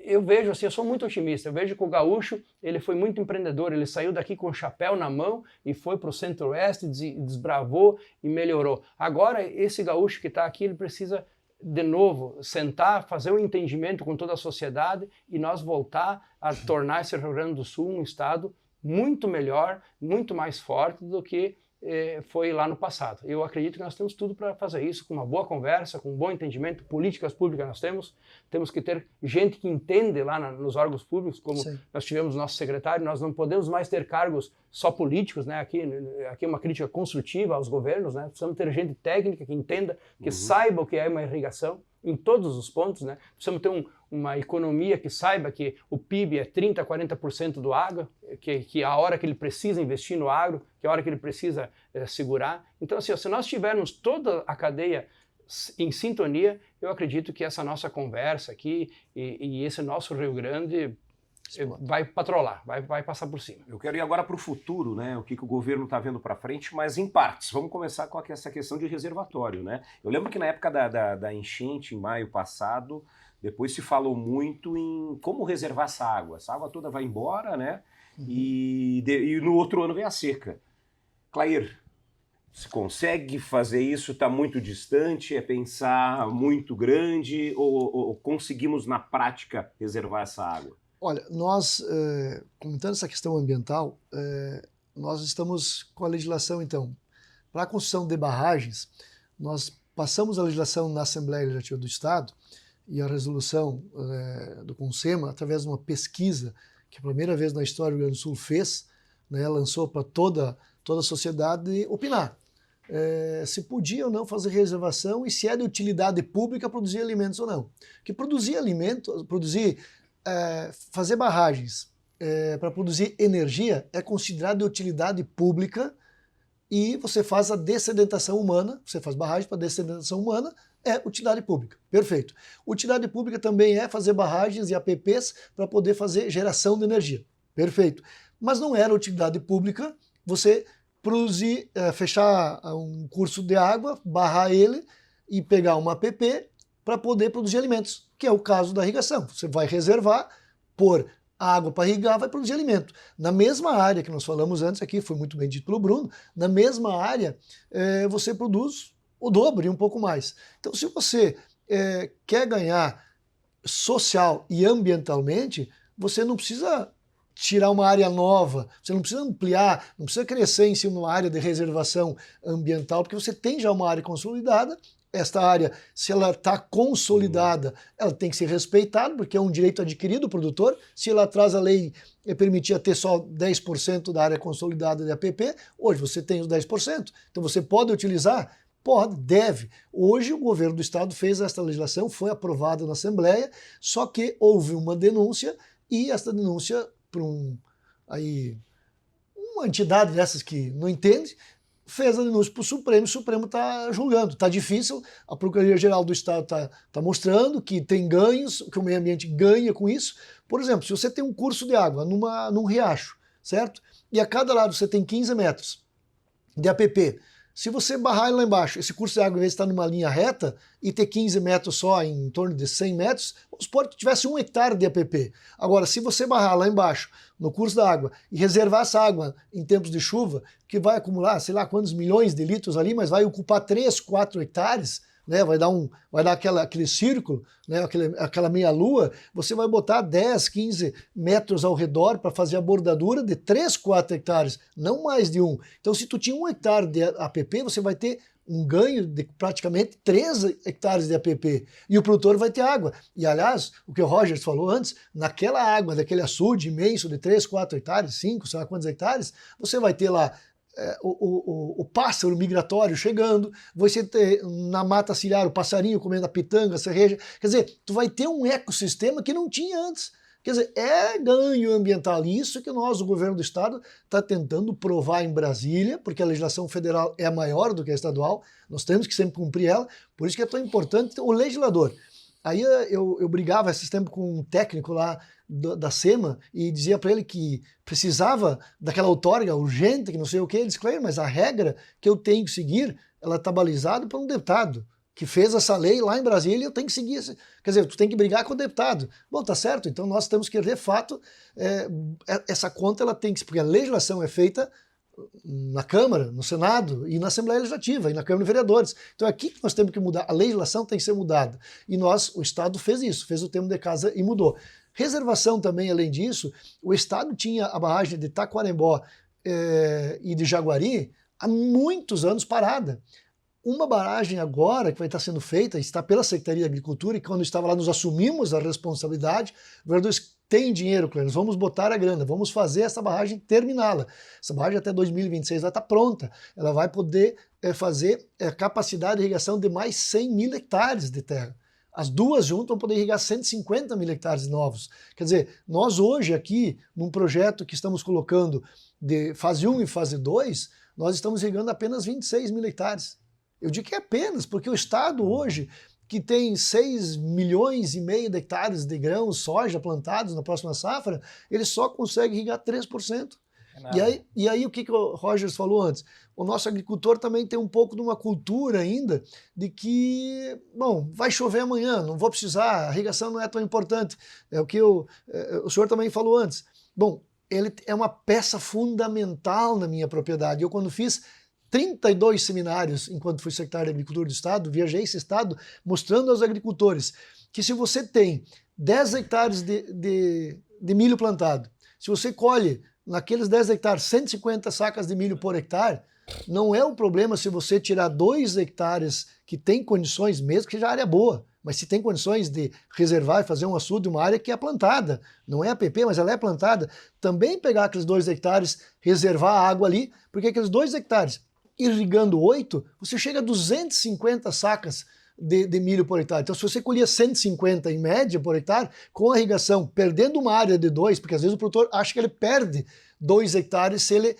eu vejo assim, eu sou muito otimista, eu vejo que o gaúcho, ele foi muito empreendedor, ele saiu daqui com o chapéu na mão e foi para o centro-oeste, desbravou e melhorou. Agora, esse gaúcho que está aqui, ele precisa, de novo, sentar, fazer um entendimento com toda a sociedade e nós voltar a tornar esse Rio Grande do Sul um estado muito melhor, muito mais forte do que foi lá no passado. Eu acredito que nós temos tudo para fazer isso, com uma boa conversa, com um bom entendimento, políticas públicas temos que ter gente que entende lá nos órgãos públicos, como Sim. Nós tivemos nosso secretário, nós não podemos mais ter cargos só políticos, né? Aqui é uma crítica construtiva aos governos, né? Precisamos ter gente técnica que entenda, que saiba o que é uma irrigação, em todos os pontos, né? Precisamos ter uma economia que saiba que o PIB é 30%, 40% do agro, que a hora que ele precisa investir no agro, que a hora que ele precisa segurar. Então, assim, se nós tivermos toda a cadeia em sintonia, eu acredito que essa nossa conversa aqui e esse nosso Rio Grande vai patrolar, vai passar por cima. Eu quero ir agora para o futuro, né? O que o governo está vendo para frente, mas em partes. Vamos começar com essa questão de reservatório, né? Eu lembro que na época da enchente, em maio passado, depois se falou muito em como reservar essa água. Essa água toda vai embora, né? E no outro ano vem a seca. Clair, se consegue fazer isso? Está muito distante? É pensar muito grande? Ou conseguimos, na prática, reservar essa água? Olha, nós, comentando essa questão ambiental, nós estamos com a legislação, então, para a construção de barragens, nós passamos a legislação na Assembleia Legislativa do Estado e a resolução do CONSEMA, através de uma pesquisa que a primeira vez na história do Rio Grande do Sul fez, né, lançou para toda a sociedade opinar. Se podia ou não fazer reservação e se é de utilidade pública produzir alimentos ou não. Que produzir alimentos, fazer barragens para produzir energia é considerado de utilidade pública e você faz a dessedentação humana, você faz barragem para dessedentação humana, é utilidade pública. Perfeito. Utilidade pública também é fazer barragens e APPs para poder fazer geração de energia. Perfeito. Mas não era utilidade pública você produzir, fechar um curso de água, barrar ele e pegar uma APP para poder produzir alimentos, que é o caso da irrigação. Você vai reservar, pôr água para irrigar, vai produzir alimento. Na mesma área que nós falamos antes aqui, foi muito bem dito pelo Bruno, na mesma área você produz o dobro e um pouco mais. Então, se você quer ganhar social e ambientalmente, você não precisa tirar uma área nova, você não precisa ampliar, não precisa crescer em cima de uma área de reservação ambiental, porque você tem já uma área consolidada. Esta área, se ela está consolidada, ela tem que ser respeitada, porque é um direito adquirido do produtor. Se lá atrás a lei permitia ter só 10% da área consolidada de APP, hoje você tem os 10%. Então você pode utilizar? Pode, deve. Hoje o governo do estado fez esta legislação, foi aprovada na Assembleia, só que houve uma denúncia e esta denúncia por uma entidade dessas que não entende, fez a denúncia para o Supremo está julgando. Está difícil, a Procuradoria-Geral do Estado está mostrando que tem ganhos, que o meio ambiente ganha com isso. Por exemplo, se você tem um curso de água num riacho, certo? E a cada lado você tem 15 metros de APP. Se você barrar lá embaixo, esse curso de água, em vez de estar numa linha reta e ter 15 metros só, em torno de 100 metros, vamos supor que tivesse 1 hectare de APP. Agora, se você barrar lá embaixo, no curso da água, e reservar essa água em tempos de chuva, que vai acumular, sei lá quantos milhões de litros ali, mas vai ocupar 3, 4 hectares, né, vai dar aquele círculo, né, aquela meia-lua, você vai botar 10, 15 metros ao redor para fazer a bordadura de 3, 4 hectares, não mais de 1. Então, se tu tinha 1 hectare de APP, você vai ter um ganho de praticamente 3 hectares de APP, e o produtor vai ter água. E, aliás, o que o Rogers falou antes, naquela água, daquele açude imenso de 3, 4 hectares, 5, sei lá quantos hectares, você vai ter lá o pássaro migratório chegando, você ter na mata ciliar o passarinho comendo a pitanga, a cerveja, quer dizer, tu vai ter um ecossistema que não tinha antes. Quer dizer, é ganho ambiental. Isso que nós, o governo do estado, está tentando provar em Brasília, porque a legislação federal é maior do que a estadual, nós temos que sempre cumprir ela, por isso que é tão importante o legislador. Aí eu brigava esses tempos com um técnico lá da SEMA e dizia para ele que precisava daquela outorga urgente, que não sei o que, ele disse, claro, mas a regra que eu tenho que seguir, ela está balizada por um deputado que fez essa lei lá em Brasília, eu tenho que seguir. Quer dizer, tu tem que brigar com o deputado. Bom, tá certo, então nós temos que, de fato, essa conta ela tem que... Porque a legislação é feita na Câmara, no Senado e na Assembleia Legislativa e na Câmara de Vereadores. Então é aqui que nós temos que mudar. A legislação tem que ser mudada. E nós, o Estado fez isso, fez o termo de casa e mudou. Reservação também, além disso, o Estado tinha a barragem de Taquarembó e de Jaguari há muitos anos parada. Uma barragem agora que vai estar sendo feita, está pela Secretaria de Agricultura, e quando estava lá nós assumimos a responsabilidade, os vereadores têm dinheiro, Cleber, vamos botar a grana, vamos fazer essa barragem, terminá-la. Essa barragem até 2026 vai estar pronta, ela vai poder fazer capacidade de irrigação de mais 100 mil hectares de terra. As duas juntas vão poder irrigar 150 mil hectares novos. Quer dizer, nós hoje aqui, num projeto que estamos colocando de fase 1 e fase 2, nós estamos irrigando apenas 26 mil hectares. Eu digo que é apenas, porque o Estado hoje, que tem 6 milhões e meio de hectares de grãos, soja plantados na próxima safra, ele só consegue irrigar 3%. E aí o que o Rogers falou antes? O nosso agricultor também tem um pouco de uma cultura ainda de que, bom, vai chover amanhã, não vou precisar, a irrigação não é tão importante. É o que o senhor também falou antes. Bom, ele é uma peça fundamental na minha propriedade. Eu, quando fiz 32 seminários, enquanto fui secretário de Agricultura do Estado, viajei esse estado mostrando aos agricultores que se você tem 10 hectares de milho plantado, se você colhe naqueles 10 hectares 150 sacas de milho por hectare, não é um problema se você tirar 2 hectares que tem condições, mesmo que seja área boa, mas se tem condições de reservar e fazer um açude, uma área que é plantada, não é APP, mas ela é plantada, também pegar aqueles 2 hectares, reservar a água ali, porque aqueles 2 hectares, irrigando 8, você chega a 250 sacas de milho por hectare. Então, se você colhia 150 em média por hectare, com a irrigação, perdendo uma área de 2, porque às vezes o produtor acha que ele perde 2 hectares se ele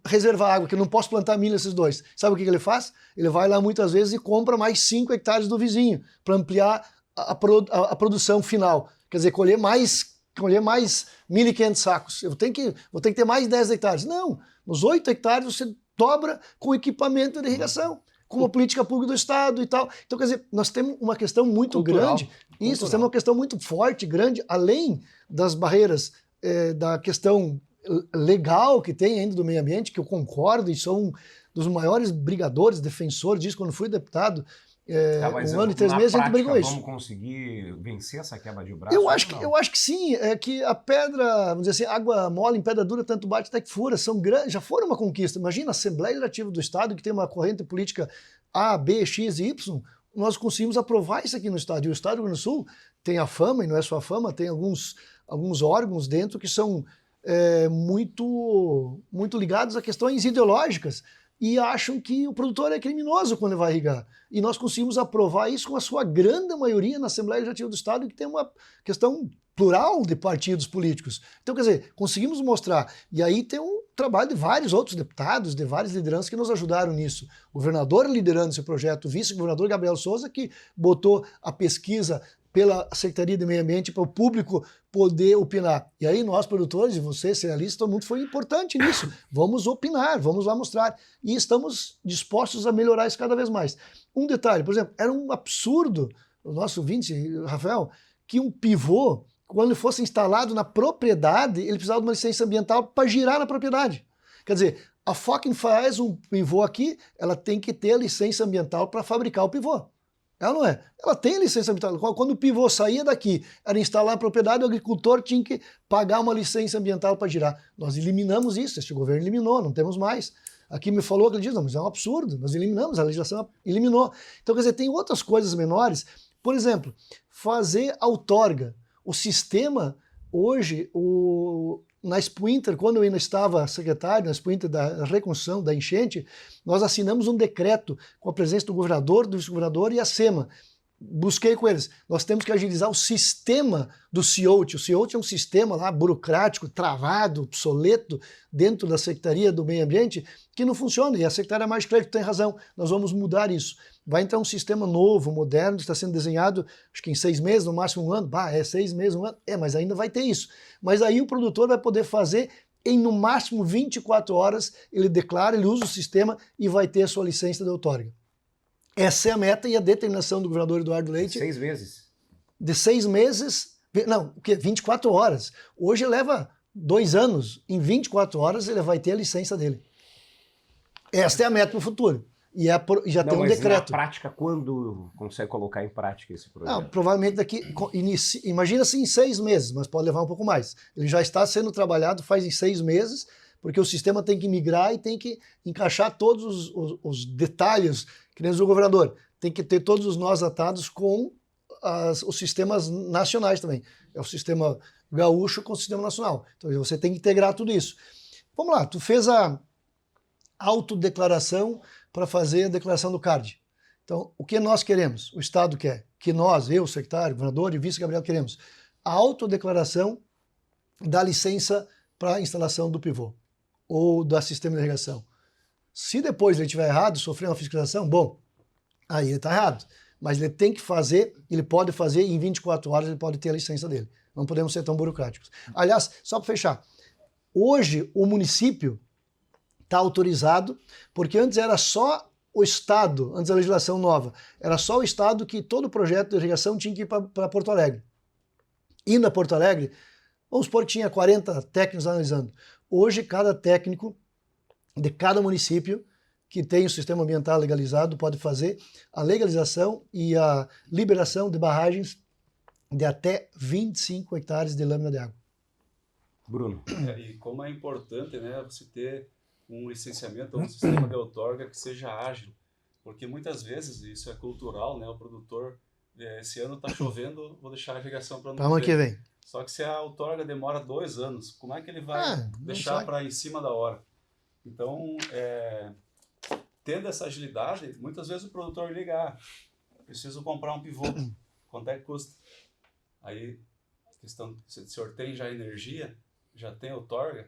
reservar água, que eu não posso plantar milho nesses 2. Sabe o que ele faz? Ele vai lá muitas vezes e compra mais 5 hectares do vizinho, para ampliar a produção final. Quer dizer, colher mais 1.500 sacos. Vou ter que ter mais 10 hectares. Não, nos 8 hectares você dobra com equipamento de irrigação, com uma política pública do Estado e tal. Então, quer dizer, nós temos uma questão muito grande, nós temos uma questão muito forte, grande, além das barreiras da questão legal que tem ainda do meio ambiente, que eu concordo e sou um dos maiores brigadores, defensores disso, quando fui deputado, um ano e 3 meses, a gente brigou isso. Vamos conseguir vencer essa quebra de braço? Eu acho que sim, é que a pedra, vamos dizer assim, água mole em pedra dura, tanto bate até que fura, são grandes, já foram uma conquista. Imagina a Assembleia Legislativa do Estado, que tem uma corrente política A, B, X e Y, nós conseguimos aprovar isso aqui no Estado. E o Estado do Rio Grande do Sul tem a fama, e não é só a fama, tem alguns órgãos dentro que são muito ligados a questões ideológicas, e acham que o produtor é criminoso quando ele vai irrigar. E nós conseguimos aprovar isso com a sua grande maioria na Assembleia Legislativa do Estado, que tem uma questão plural de partidos políticos. Então, quer dizer, conseguimos mostrar. E aí tem um trabalho de vários outros deputados, de várias lideranças que nos ajudaram nisso. O governador liderando esse projeto, o vice-governador Gabriel Souza, que botou a pesquisa pela Secretaria de Meio Ambiente para o público poder opinar. E aí nós, produtores, e você, cerealistas, todo mundo foi importante nisso. Vamos opinar, vamos lá mostrar. E estamos dispostos a melhorar isso cada vez mais. Um detalhe, por exemplo, era um absurdo, o nosso ouvinte, Rafael, que um pivô, quando ele fosse instalado na propriedade, ele precisava de uma licença ambiental para girar na propriedade. Quer dizer, a Fokin faz um pivô aqui, ela tem que ter a licença ambiental para fabricar o pivô. Ela não é. Ela tem licença ambiental. Quando o pivô saía daqui, era instalar a propriedade, o agricultor tinha que pagar uma licença ambiental para girar. Nós eliminamos isso, este governo eliminou, não temos mais. Aqui me falou aquele dia, não, mas é um absurdo, nós eliminamos, a legislação eliminou. Então, quer dizer, tem outras coisas menores, por exemplo, fazer outorga. O sistema, hoje, na Expo Inter, quando eu ainda estava secretário, na Expo Inter da reconstrução, da enchente, nós assinamos um decreto com a presença do governador, do vice-governador e a SEMA. Busquei com eles. Nós temos que agilizar o sistema do CIOT. O CIOT é um sistema lá burocrático, travado, obsoleto, dentro da Secretaria do Meio Ambiente, que não funciona. E a Secretaria Mais de Crédito tem razão. Nós vamos mudar isso. Vai entrar um sistema novo, moderno, está sendo desenhado, acho que em 6 meses, no máximo 1 ano. 6 meses, 1 ano. Mas ainda vai ter isso. Mas aí o produtor vai poder fazer em no máximo 24 horas, ele declara, ele usa o sistema e vai ter a sua licença de outorga. Essa é a meta e a determinação do governador Eduardo Leite. 6 meses. De 6 meses, não, o quê? 24 horas. Hoje leva 2 anos. Em 24 horas ele vai ter a licença dele. Esta é a meta para o futuro. E já tem um decreto. Na prática, quando consegue colocar em prática esse projeto? Não, provavelmente imagina assim em 6 meses, mas pode levar um pouco mais. Ele já está sendo trabalhado faz em 6 meses, porque o sistema tem que migrar e tem que encaixar todos os detalhes, que nem o governador, tem que ter todos os nós atados com os sistemas nacionais também. É o sistema gaúcho com o sistema nacional. Então você tem que integrar tudo isso. Vamos lá, tu fez a autodeclaração para fazer a declaração do CARD. Então, o que nós queremos? O Estado quer. Que nós, eu, secretário, governador e vice-Gabriel, queremos a autodeclaração da licença para a instalação do pivô ou do sistema de irrigação. Se depois ele estiver errado, sofrer uma fiscalização, bom, aí ele está errado. Mas ele tem que fazer, ele pode fazer e em 24 horas ele pode ter a licença dele. Não podemos ser tão burocráticos. Aliás, só para fechar, hoje o município está autorizado, porque antes era só o Estado, antes da legislação nova, era só o Estado que todo projeto de irrigação tinha que ir para Porto Alegre. Indo a Porto Alegre, vamos supor que tinha 40 técnicos analisando. Hoje, cada técnico de cada município que tem o sistema ambiental legalizado pode fazer a legalização e a liberação de barragens de até 25 hectares de lâmina de água. Bruno. E como é importante, né, você ter um licenciamento ou um sistema de outorga que seja ágil, porque muitas vezes isso é cultural, né, o produtor, esse ano está chovendo, vou deixar a irrigação para ano que vem. Só que se a outorga demora 2 anos, como é que ele vai deixar para em cima da hora? Então, tendo essa agilidade, muitas vezes o produtor liga, preciso comprar um pivô, quanto é que custa? Aí, questão, se o senhor tem já energia, já tem outorga,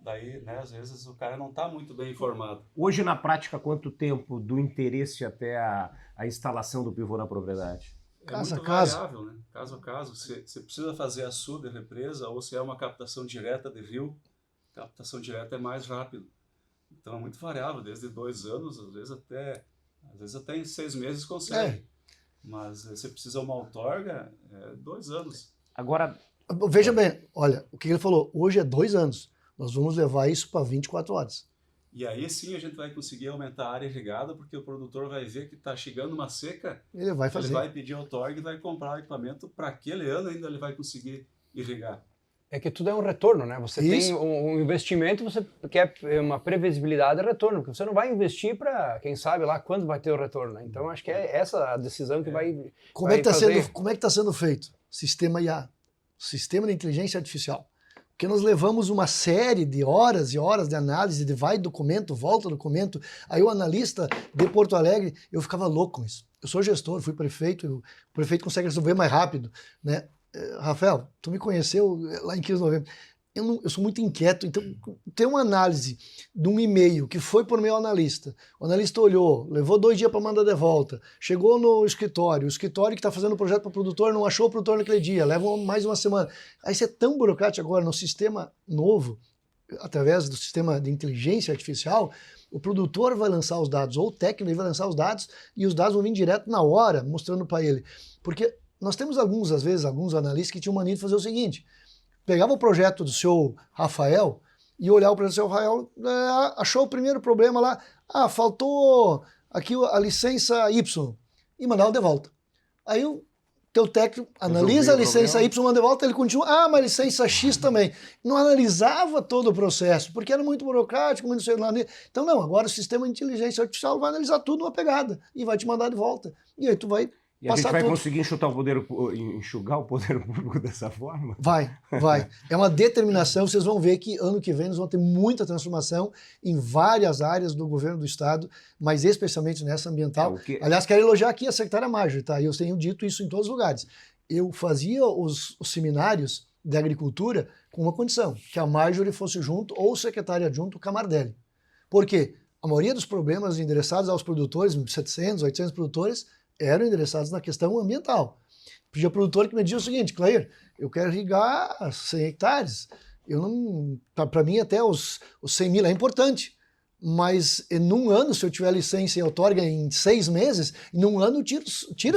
daí, né, às vezes o cara não está muito bem informado. Hoje, na prática, quanto tempo do interesse até a instalação do pivô na propriedade? Caso muito a caso. variável, né? Caso a caso. Você precisa fazer a SU de represa ou se é uma captação direta de rio, captação direta é mais rápido. Então é muito variável, desde 2 anos, às vezes até em 6 meses consegue. Mas você precisa uma outorga, 2 anos. Agora, veja bem, olha, o que ele falou, hoje é 2 anos. Nós vamos levar isso para 24 horas. E aí sim a gente vai conseguir aumentar a área irrigada, porque o produtor vai ver que está chegando uma seca, ele vai fazer. Ele vai pedir outorga e vai comprar o equipamento para aquele ano ainda ele vai conseguir irrigar. É que tudo é um retorno, né? Você tem um investimento, você quer uma previsibilidade de retorno, porque você não vai investir para, quem sabe lá, quando vai ter o retorno, né? Então, acho que é essa a decisão que vai Como é que está sendo feito? Sistema IA, Sistema de Inteligência Artificial. Porque nós levamos uma série de horas e horas de análise, de vai documento, volta documento. Aí o analista de Porto Alegre, eu ficava louco com isso. Eu sou gestor, fui prefeito, o prefeito consegue resolver mais rápido, né? Rafael, tu me conheceu lá em 15 de novembro. Eu sou muito inquieto, então tem uma análise de um e-mail que foi por meu analista. O analista olhou, levou 2 dias para mandar de volta, chegou no escritório, o escritório que está fazendo o projeto para o produtor não achou o produtor naquele dia, leva mais uma semana. Aí você é tão burocrático agora no sistema novo, através do sistema de inteligência artificial, o produtor vai lançar os dados, ou o técnico vai lançar os dados, e os dados vão vir direto na hora, mostrando para ele. Porque nós temos às vezes, alguns analistas que tinham mania de fazer o seguinte: pegava o projeto do seu Rafael e olhava o projeto do seu Rafael, achou o primeiro problema lá, faltou aqui a licença Y, e mandava de volta. Aí teu técnico analisa a licença Y, manda de volta, ele continua, mas a licença X também. Não analisava todo o processo, porque era muito burocrático, muito sei lá. Então não, agora o sistema de inteligência artificial vai analisar tudo numa pegada e vai te mandar de volta. E aí tu vai E a gente passar vai tudo. conseguir enxugar o poder público dessa forma? Vai. É uma determinação, vocês vão ver que ano que vem nós vamos ter muita transformação em várias áreas do governo do estado, mas especialmente nessa ambiental. Aliás, quero elogiar aqui a secretária Marjorie, tá? Eu tenho dito isso em todos os lugares. Eu fazia os seminários de agricultura com uma condição, que a Marjorie fosse junto, ou o secretário adjunto, o Camardelli. Por quê? A maioria dos problemas endereçados aos produtores, 700, 800 produtores, eram endereçados na questão ambiental. Tinha produtor que me dizia o seguinte: Clair, eu quero irrigar 100 hectares. Para mim até os 100 mil é importante, mas num ano, se eu tiver licença e outorga em 6 meses, num ano tira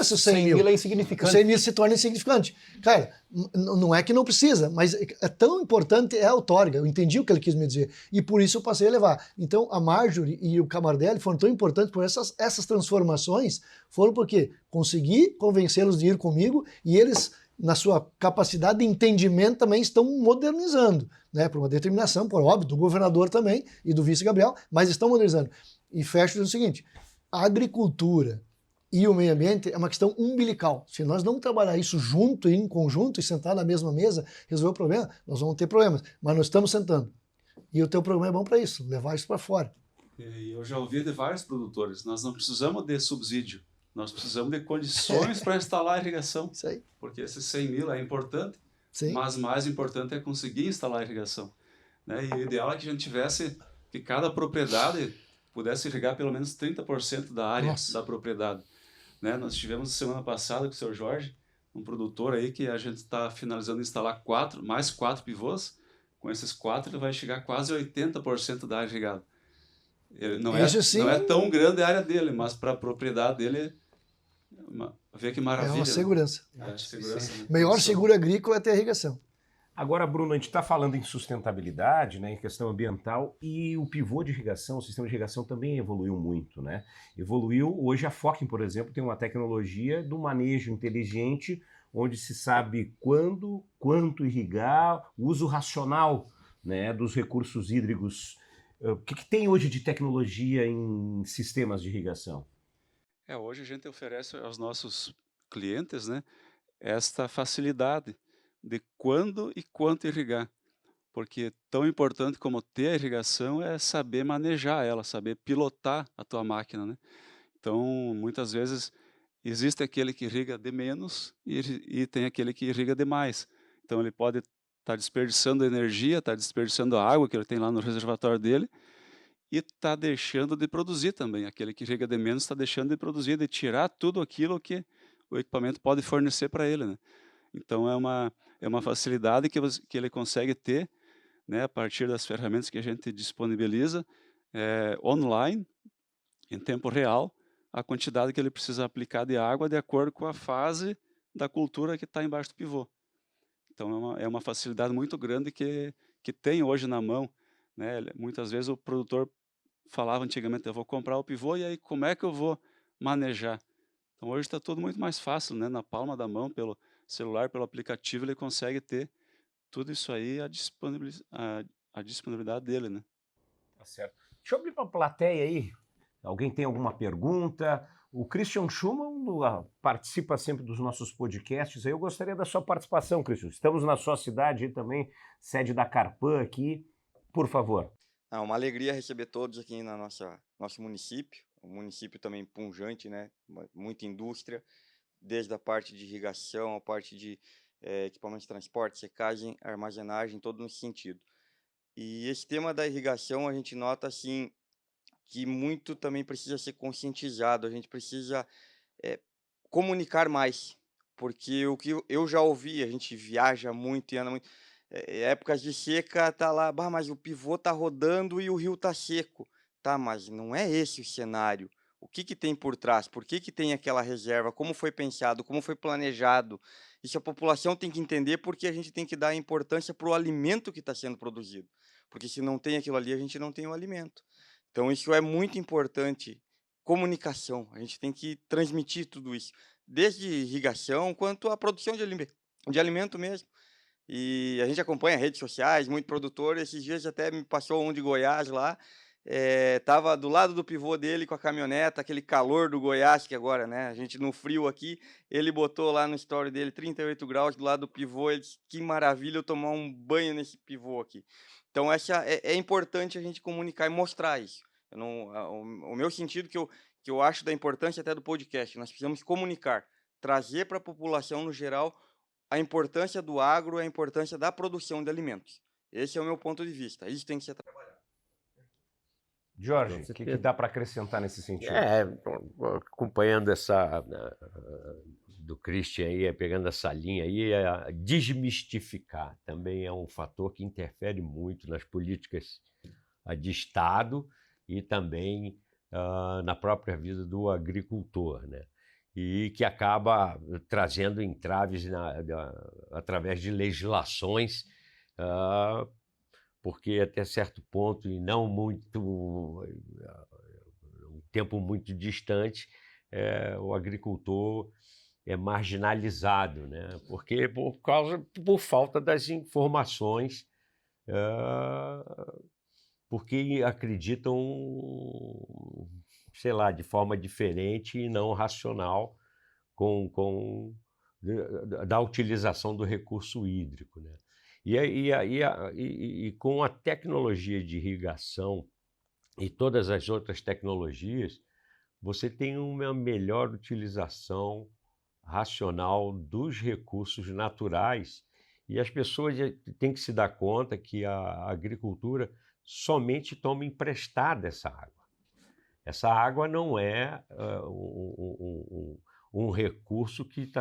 esses 100 mil. 100 mil é insignificante. 100 mil se torna insignificante. Cara, não é que não precisa, mas é tão importante a outorga. Eu entendi o que ele quis me dizer. E por isso eu passei a levar. Então a Marjorie e o Camardelli foram tão importantes por essas transformações, foram porque consegui convencê-los de ir comigo e eles, na sua capacidade de entendimento, também estão modernizando, né? Por uma determinação, por óbvio, do governador também e do vice Gabriel, mas estão modernizando. E fecho dizendo o seguinte: a agricultura e o meio ambiente é uma questão umbilical. Se nós não trabalhar isso junto, em conjunto, e sentar na mesma mesa, resolver o problema, nós vamos ter problemas. Mas nós estamos sentando. E o teu programa é bom para isso, levar isso para fora. Eu já ouvi de vários produtores, nós não precisamos de subsídio, nós precisamos de condições para instalar a irrigação. Isso aí. Porque esses 100 mil é importante, Sim. mas mais importante é conseguir instalar a irrigação, né? E o ideal é que a gente tivesse, que cada propriedade pudesse irrigar pelo menos 30% da área da propriedade, né? Nós tivemos semana passada com o seu Jorge, um produtor aí que a gente está finalizando de instalar mais 4 pivôs. Com esses 4 ele vai chegar a quase 80% da área irrigada. Não é tão grande a área dele, mas para a propriedade dele, vê que maravilha. É uma segurança. Né? Segurança, né? Melhor seguro agrícola é ter irrigação. Agora, Bruno, a gente está falando em sustentabilidade, né, em questão ambiental, e o pivô de irrigação, o sistema de irrigação também evoluiu muito, né? Evoluiu, hoje a Focking, por exemplo, tem uma tecnologia do manejo inteligente, onde se sabe quando, quanto irrigar, o uso racional, né, dos recursos hídricos. O que tem hoje de tecnologia em sistemas de irrigação? Hoje a gente oferece aos nossos clientes, né, esta facilidade de quando e quanto irrigar, porque tão importante como ter a irrigação é saber manejar ela, saber pilotar a tua máquina, né? Então, muitas vezes existe aquele que irriga de menos e tem aquele que irriga de mais. Então, ele pode estar desperdiçando energia, está desperdiçando a água que ele tem lá no reservatório dele e está deixando de produzir também. Aquele que irriga de menos está deixando de produzir, de tirar tudo aquilo que o equipamento pode fornecer para ele, né? Então, é uma facilidade que ele consegue ter, né, a partir das ferramentas que a gente disponibiliza online, em tempo real, a quantidade que ele precisa aplicar de água de acordo com a fase da cultura que está embaixo do pivô. Então, é uma facilidade muito grande que tem hoje na mão, né? Muitas vezes o produtor falava antigamente: eu vou comprar o pivô e aí como é que eu vou manejar? Então, hoje está tudo muito mais fácil, né? Na palma da mão, pelo celular, pelo aplicativo, ele consegue ter tudo isso aí a disponibilidade dele, né? Tá certo. Deixa eu abrir para a plateia aí. Alguém tem alguma pergunta? O Christian Schumann participa sempre dos nossos podcasts. Eu gostaria da sua participação, Christian. Estamos na sua cidade aí também, sede da Carpan aqui. Por favor. É uma alegria receber todos aqui no nosso município. Um município também pujante, né? Muita indústria, desde a parte de irrigação, a parte de equipamentos de transporte, secagem, armazenagem, todo nesse sentido. E esse tema da irrigação a gente nota assim que muito também precisa ser conscientizado, a gente precisa comunicar mais, porque o que eu já ouvi, a gente viaja muito e anda muito, épocas de seca tá lá, mas o pivô tá rodando e o rio tá seco, tá, mas não é esse o cenário. O que tem por trás? Por que tem aquela reserva? Como foi pensado? Como foi planejado? Isso a população tem que entender, porque a gente tem que dar importância para o alimento que está sendo produzido. Porque se não tem aquilo ali, a gente não tem o alimento. Então, isso é muito importante comunicação, a gente tem que transmitir tudo isso, desde irrigação quanto a produção de alimento mesmo. E a gente acompanha redes sociais, muito produtor. Esses dias até me passou um de Goiás lá, tava do lado do pivô dele com a caminhoneta, aquele calor do Goiás que agora, né, a gente no frio aqui, ele botou lá no story dele 38 graus do lado do pivô, ele disse, que maravilha eu tomar um banho nesse pivô aqui. Então é importante a gente comunicar e mostrar isso. Eu não, o meu sentido que eu acho da importância até do podcast, nós precisamos comunicar, trazer para a população no geral a importância do agro, a importância da produção de alimentos. Esse é o meu ponto de vista. Isso tem que ser trabalhado. Jorge, o que dá para acrescentar nesse sentido? Acompanhando essa do Christian aí, pegando essa linha aí, desmistificar também é um fator que interfere muito nas políticas de Estado e também na própria vida do agricultor, né? E que acaba trazendo entraves através de legislações, porque até certo ponto, e não muito, um tempo muito distante, o agricultor é marginalizado, né? Porque por falta das informações, porque acreditam, sei lá, de forma diferente e não racional da utilização do recurso hídrico, né? E com a tecnologia de irrigação e todas as outras tecnologias, você tem uma melhor utilização racional dos recursos naturais e as pessoas têm que se dar conta que a agricultura somente toma emprestada essa água. Essa água não é um recurso que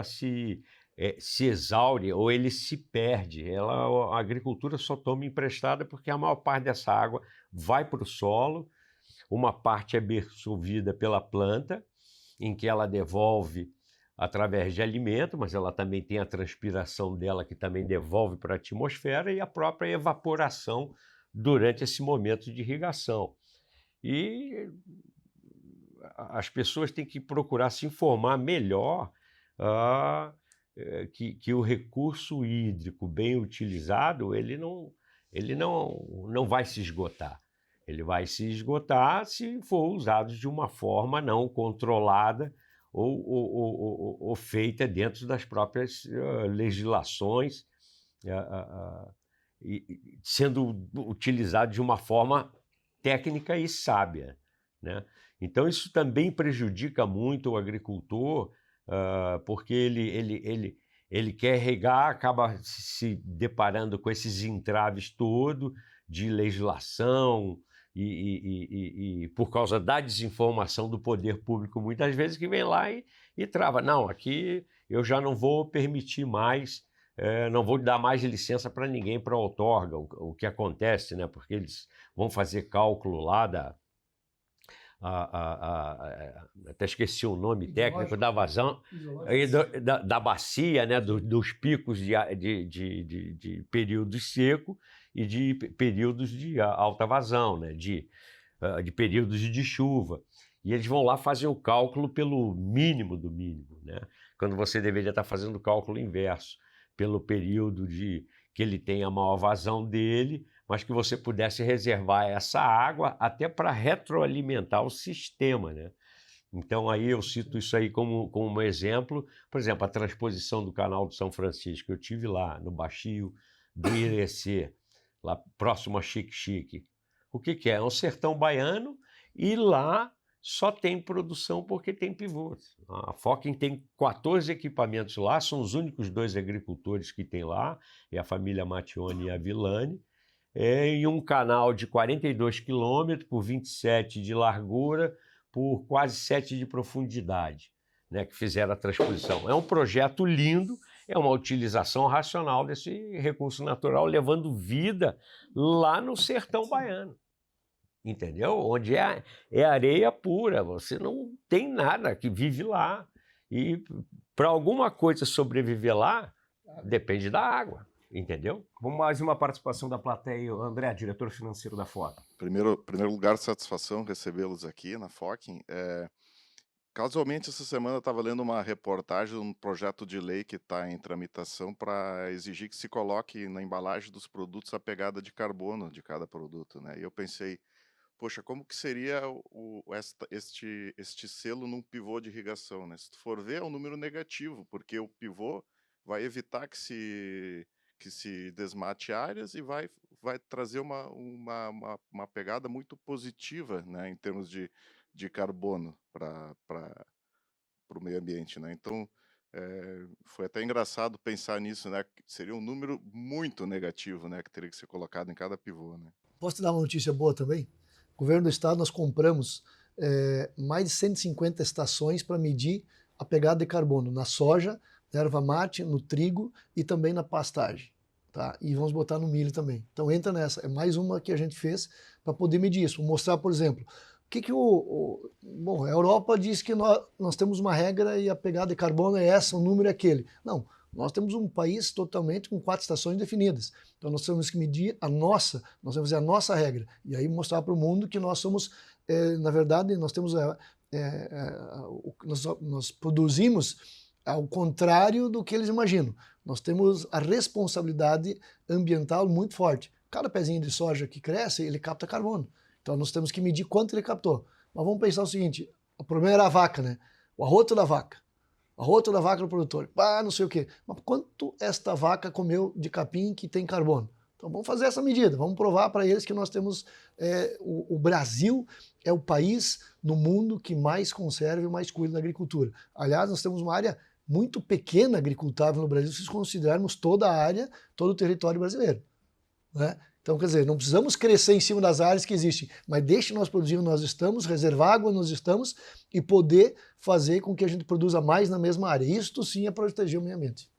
se exaure ou ele se perde. A agricultura só toma emprestada porque a maior parte dessa água vai para o solo, uma parte é absorvida pela planta, em que ela devolve através de alimento, mas ela também tem a transpiração dela que também devolve para a atmosfera e a própria evaporação durante esse momento de irrigação. E as pessoas têm que procurar se informar melhor que o recurso hídrico bem utilizado ele não vai se esgotar. Ele vai se esgotar se for usado de uma forma não controlada ou feita dentro das próprias legislações, sendo utilizado de uma forma técnica e sábia, né? Então isso também prejudica muito o agricultor, porque ele quer regar, acaba se deparando com esses entraves todos de legislação e por causa da desinformação do poder público, muitas vezes que vem lá e trava. Não, aqui eu já não vou permitir mais, não vou dar mais licença para ninguém para outorga, o que acontece, né? Porque eles vão fazer cálculo lá até esqueci o nome técnico da vazão, da bacia, né? Dos picos de períodos seco e de períodos de alta vazão, né? De períodos de chuva. E eles vão lá fazer o cálculo pelo mínimo do mínimo, né? Quando você deveria estar fazendo o cálculo inverso, pelo período que ele tem a maior vazão dele, mas que você pudesse reservar essa água até para retroalimentar o sistema, né? Então aí eu cito isso aí como um exemplo. Por exemplo, a transposição do Canal do São Francisco. Eu tive lá no Baixio do Irecê, lá próximo a Xique-Xique. O que é? É um sertão baiano e lá só tem produção porque tem pivôs. A Focking tem 14 equipamentos lá, são os únicos 2 agricultores que tem lá, é a família Mattioni e a Villani, em um canal de 42 quilômetros por 27 de largura, por quase 7 de profundidade, né, que fizeram a transposição. É um projeto lindo, é uma utilização racional desse recurso natural, levando vida lá no sertão baiano. Entendeu? Onde é areia pura, você não tem nada que vive lá. E para alguma coisa sobreviver lá, depende da água. entendeu? Vamos mais uma participação da plateia. André, diretor financeiro da FOC. Primeiro lugar, satisfação recebê-los aqui na Focking. Casualmente, essa semana eu estava lendo uma reportagem de um projeto de lei que está em tramitação para exigir que se coloque na embalagem dos produtos a pegada de carbono de cada produto, né? E eu pensei, poxa, como que seria este selo num pivô de irrigação, né? Se tu for ver, é um número negativo, porque o pivô vai evitar que se desmate áreas e vai trazer uma pegada muito positiva, né, em termos de carbono para o meio ambiente, né? Então, foi até engraçado pensar nisso, né? Que seria um número muito negativo, né, que teria que ser colocado em cada pivô, né? Posso te dar uma notícia boa também? Governo do Estado, nós compramos mais de 150 estações para medir a pegada de carbono na soja, na erva mate, no trigo e também na pastagem. Tá? E vamos botar no milho também. Então entra nessa. É mais uma que a gente fez para poder medir isso. Vou mostrar, por exemplo, bom, a Europa diz que nós temos uma regra e a pegada de carbono é essa, o número é aquele. Não, nós temos um país totalmente com 4 estações definidas. Então nós temos que medir nós temos que fazer a nossa regra. E aí mostrar para o mundo que nós somos, na verdade, nós temos, nós produzimos ao contrário do que eles imaginam. Nós temos a responsabilidade ambiental muito forte. Cada pezinho de soja que cresce, ele capta carbono. Então nós temos que medir quanto ele captou. Mas vamos pensar o seguinte, o problema era a vaca, né? O arroto da vaca. O arroto da vaca do produtor. Não sei o quê. Mas quanto esta vaca comeu de capim que tem carbono? Então vamos fazer essa medida, vamos provar para eles que nós temos... o Brasil é o país no mundo que mais conserva e mais cuida da agricultura. Aliás, nós temos uma área muito pequena agricultável no Brasil, se considerarmos toda a área, todo o território brasileiro, né? Então, quer dizer, não precisamos crescer em cima das áreas que existem, mas deixe nós produzir onde nós estamos, reservar água onde nós estamos e poder fazer com que a gente produza mais na mesma área. Isso sim é proteger o meio ambiente.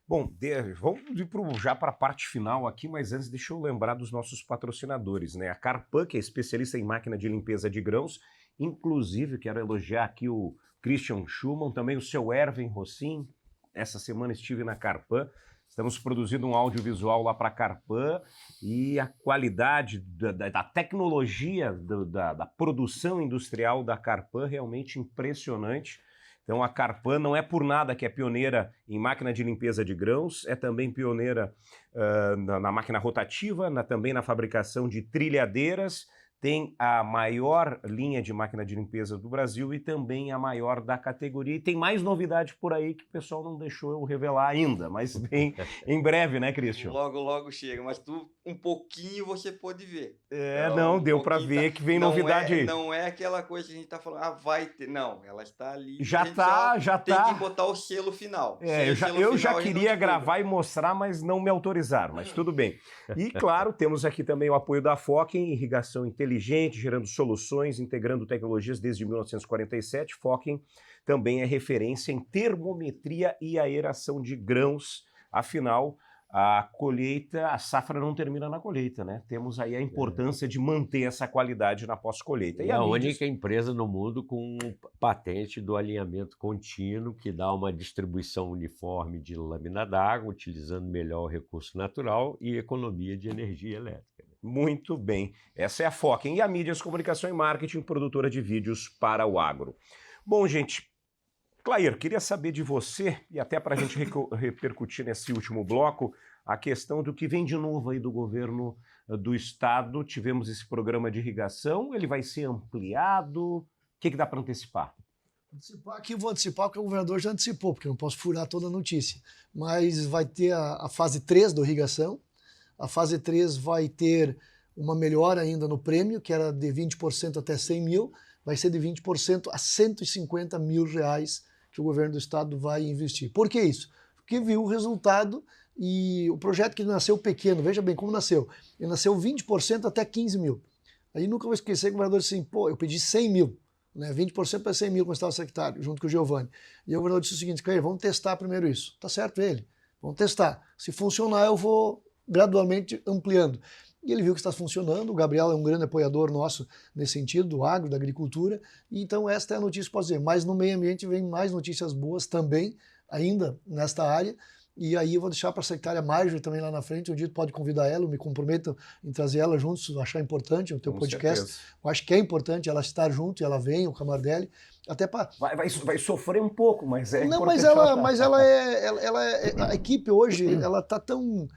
Bom, vamos ir já para a parte final aqui, mas antes deixa eu lembrar dos nossos patrocinadores, né? A Carpan, que é especialista em máquina de limpeza de grãos, inclusive quero elogiar aqui o Christian Schumann, também o seu Erwin Rossin. Essa semana estive na Carpan, estamos produzindo um audiovisual lá para a Carpan e a qualidade da tecnologia da produção industrial da Carpan realmente impressionante. Então a Carpan não é por nada que é pioneira em máquina de limpeza de grãos, é também pioneira na máquina rotativa, também na fabricação de trilhadeiras, tem a maior linha de máquina de limpeza do Brasil e também a maior da categoria. E tem mais novidade por aí que o pessoal não deixou eu revelar ainda, mas bem em breve, né, Christian? Logo, logo chega, mas um pouquinho você pode ver. Não, deu para ver que vem novidade aí. Não é aquela coisa que a gente tá falando, vai ter. Não, ela está ali. Já tá. Tem que botar o selo final. Eu já queria gravar e mostrar, mas não me autorizaram, mas tudo bem. E, claro, temos aqui também o apoio da FOC em irrigação inteligente, gerando soluções, integrando tecnologias desde 1947. FOC também é referência em termometria e aeração de grãos. Afinal, a colheita, a safra não termina na colheita, né? Temos aí a importância de manter essa qualidade na pós-colheita. E a única empresa no mundo com patente do alinhamento contínuo, que dá uma distribuição uniforme de lâmina d'água, utilizando melhor o recurso natural e economia de energia elétrica. Muito bem. Essa é a FOC. E a Mídias, Comunicação e Marketing, produtora de vídeos para o agro. Bom, gente, Clair, queria saber de você, e até para a gente repercutir nesse último bloco, a questão do que vem de novo aí do governo do estado. Tivemos esse programa de irrigação, ele vai ser ampliado? O que dá para antecipar? Aqui eu vou antecipar porque o governador já antecipou, porque eu não posso furar toda a notícia. Mas vai ter a fase 3 da irrigação. A fase 3 vai ter uma melhora ainda no prêmio, que era de 20% até 100 mil, vai ser de 20% a 150 mil reais que o governo do estado vai investir. Por que isso? Porque viu o resultado e o projeto que nasceu pequeno, veja bem como nasceu. Ele nasceu 20% até 15 mil. Aí nunca vou esquecer que o governador disse assim, eu pedi 100 mil, né? 20% para 100 mil quando estava secretário, junto com o Giovanni. E o governador disse o seguinte, Clair, vamos testar primeiro isso. Tá certo ele, vamos testar. Se funcionar eu vou gradualmente ampliando. E ele viu que está funcionando, o Gabriel é um grande apoiador nosso nesse sentido, do agro, da agricultura, e então esta é a notícia que posso dizer. Mas no meio ambiente vem mais notícias boas também, ainda nesta área, E aí eu vou deixar para a secretária Marjorie também lá na frente, um dia tu pode convidar ela, eu me comprometo em trazer ela junto, se eu achar importante o teu Com podcast. certeza. Eu acho que é importante ela estar junto, e ela vem, o Camardelli, até para... Vai sofrer um pouco, mas é Não, importante. mas a equipe hoje, ela tá tão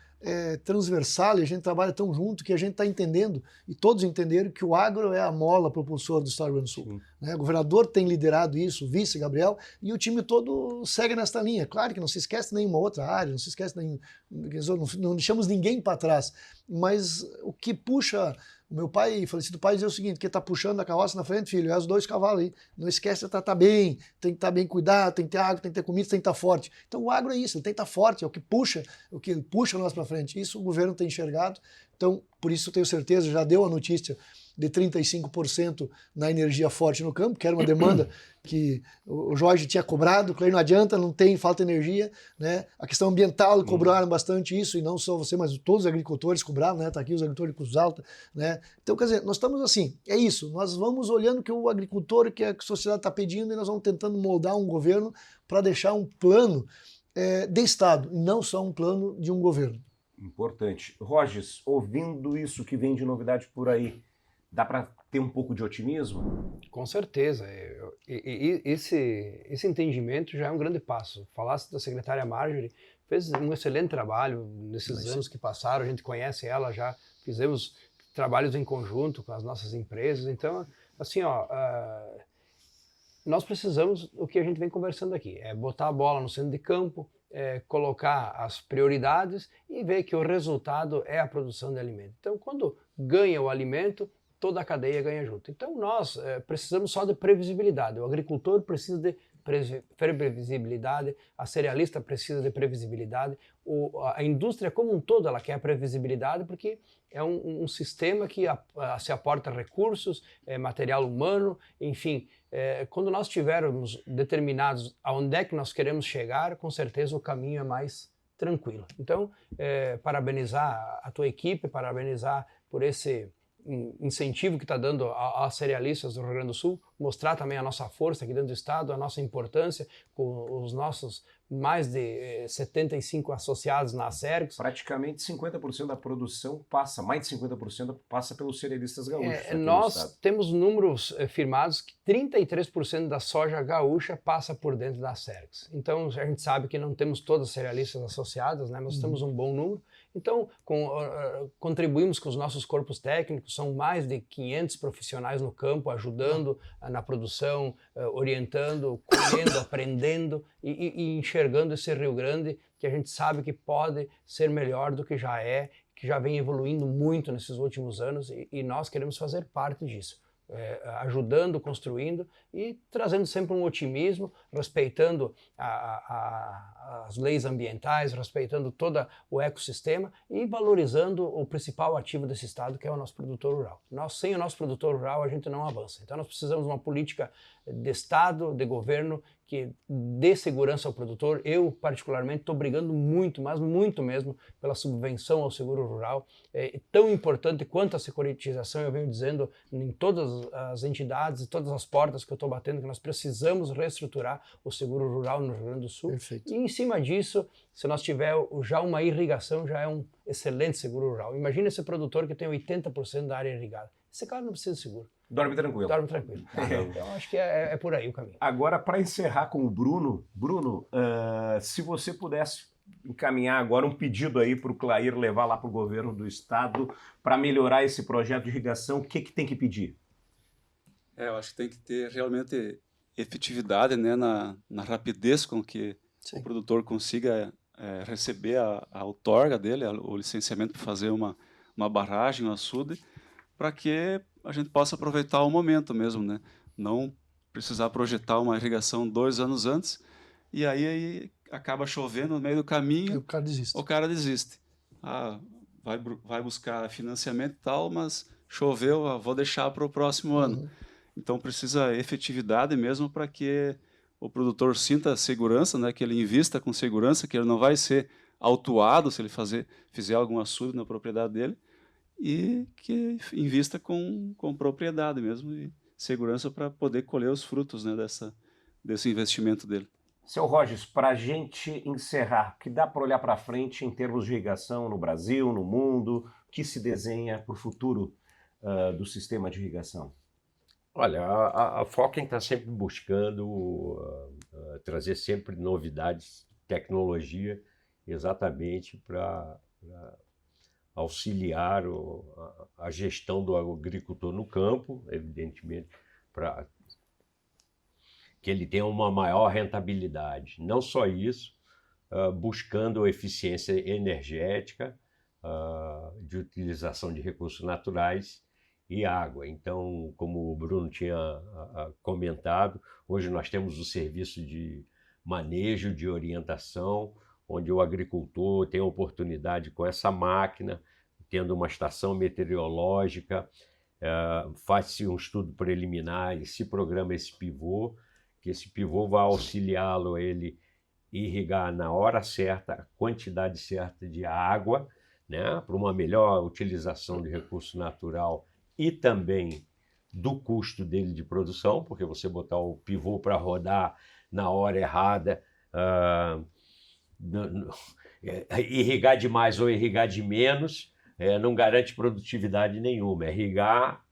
transversal, e a gente trabalha tão junto que a gente está entendendo, e todos entenderam que o agro é a mola propulsora do Estado do Rio Grande do Sul. Sim. Né? O governador tem liderado isso, o vice Gabriel, e o time todo segue nesta linha. Claro que não se esquece nenhuma outra área, não se esquece não deixamos ninguém para trás, mas o que puxa... O meu pai, falecido pai, dizia o seguinte, que tá puxando a carroça na frente, filho, é os 2 cavalos aí. Não esquece de estar bem, tem que estar bem cuidado, tem que ter água, tem que ter comida, tem que estar forte. Então o agro é isso, ele tem que estar forte, é o que puxa nós para frente. Isso o governo tem enxergado. Então, por isso eu tenho certeza, já deu a notícia de 35% na energia forte no campo, que era uma demanda que o Jorge tinha cobrado, que aí não adianta, não tem, falta energia, né? A questão ambiental, cobraram bastante isso, e não só você, mas todos os agricultores cobraram, né? Tá aqui os agricultores com os alta, né? Então, quer dizer, nós estamos assim, é isso, nós vamos olhando que o agricultor, que a sociedade está pedindo, e nós vamos tentando moldar um governo para deixar um plano de Estado, e não só um plano de um governo. Importante. Rogers, ouvindo isso que vem de novidade por aí, dá para ter um pouco de otimismo? Com certeza. Esse entendimento já é um grande passo. Falasse da secretária Marjorie, fez um excelente trabalho nesses anos que passaram, a gente conhece ela já, fizemos trabalhos em conjunto com as nossas empresas. Então, assim, nós precisamos, o que a gente vem conversando aqui, é botar a bola no centro de campo, colocar as prioridades e ver que o resultado é a produção de alimento. Então, quando ganha o alimento, toda a cadeia ganha junto. Então nós precisamos só de previsibilidade. O agricultor precisa de previsibilidade, a cerealista precisa de previsibilidade, a indústria como um todo ela quer previsibilidade porque é um sistema que se aporta recursos, material humano, enfim. Quando nós tivermos determinados aonde é que nós queremos chegar, com certeza o caminho é mais tranquilo. Então, parabenizar a tua equipe, parabenizar por esse incentivo que está dando às cerealistas do Rio Grande do Sul, mostrar também a nossa força aqui dentro do Estado, a nossa importância com os nossos mais de 75 associados na Acergs. Praticamente 50% da produção passa, mais de 50% passa pelos cerealistas gaúchos. Nós temos números firmados que 33% da soja gaúcha passa por dentro da Acergs. Então a gente sabe que não temos todas as cerealistas associadas, né? Mas temos um bom número. Então contribuímos com os nossos corpos técnicos, são mais de 500 profissionais no campo ajudando na produção, orientando, colhendo, aprendendo e enxergando esse Rio Grande que a gente sabe que pode ser melhor do que já é, que já vem evoluindo muito nesses últimos anos e nós queremos fazer parte disso. Ajudando, construindo e trazendo sempre um otimismo, respeitando as leis ambientais, respeitando todo o ecossistema e valorizando o principal ativo desse estado, que é o nosso produtor rural. Sem o nosso produtor rural a gente não avança. Então nós precisamos de uma política de Estado, de governo, que dê segurança ao produtor. Eu, particularmente, estou brigando muito, mas muito mesmo, pela subvenção ao seguro rural. É tão importante quanto a securitização, eu venho dizendo em todas as entidades e todas as portas que eu estou batendo, que nós precisamos reestruturar o seguro rural no Rio Grande do Sul. Perfeito. E em cima disso, se nós tivermos já uma irrigação, já é um excelente seguro rural. Imagina esse produtor que tem 80% da área irrigada. Esse cara não precisa de seguro. Dorme tranquilo. Dorme tranquilo. Então acho que é por aí o caminho. Agora, para encerrar com o Bruno, se você pudesse encaminhar agora um pedido aí para o Clair levar lá para o governo do estado para melhorar esse projeto de irrigação, o que tem que pedir? Eu acho que tem que ter realmente efetividade, né, na rapidez com que o produtor consiga receber a outorga dele, o licenciamento para fazer uma barragem, um açude, para que a gente possa aproveitar o momento mesmo, né? Não precisar projetar uma irrigação 2 anos antes e aí acaba chovendo no meio do caminho, E o cara desiste. Vai buscar financiamento e tal, mas choveu, vou deixar para o próximo ano. Então precisa efetividade mesmo para que o produtor sinta segurança, né? Que ele invista com segurança, que ele não vai ser autuado se ele fizer algum açude na propriedade dele, e que invista com propriedade mesmo e segurança para poder colher os frutos, né, desse investimento dele. Seu Rogers, para a gente encerrar, o que dá para olhar para frente em termos de irrigação no Brasil, no mundo, o que se desenha para o futuro do sistema de irrigação? Olha, a Fockem está sempre buscando trazer sempre novidades, tecnologia, exatamente para auxiliar a gestão do agricultor no campo, evidentemente, para que ele tenha uma maior rentabilidade. Não só isso, buscando eficiência energética, de utilização de recursos naturais e água. Então, como o Bruno tinha comentado, hoje nós temos o serviço de manejo, de orientação, onde o agricultor tem a oportunidade com essa máquina, tendo uma estação meteorológica, faz-se um estudo preliminar e se programa esse pivô, que esse pivô vai auxiliá-lo a ele irrigar na hora certa, a quantidade certa de água, né, para uma melhor utilização de recurso natural e também do custo dele de produção, porque você botar o pivô para rodar na hora errada, irrigar demais ou irrigar de menos, não garante produtividade nenhuma. É irrigar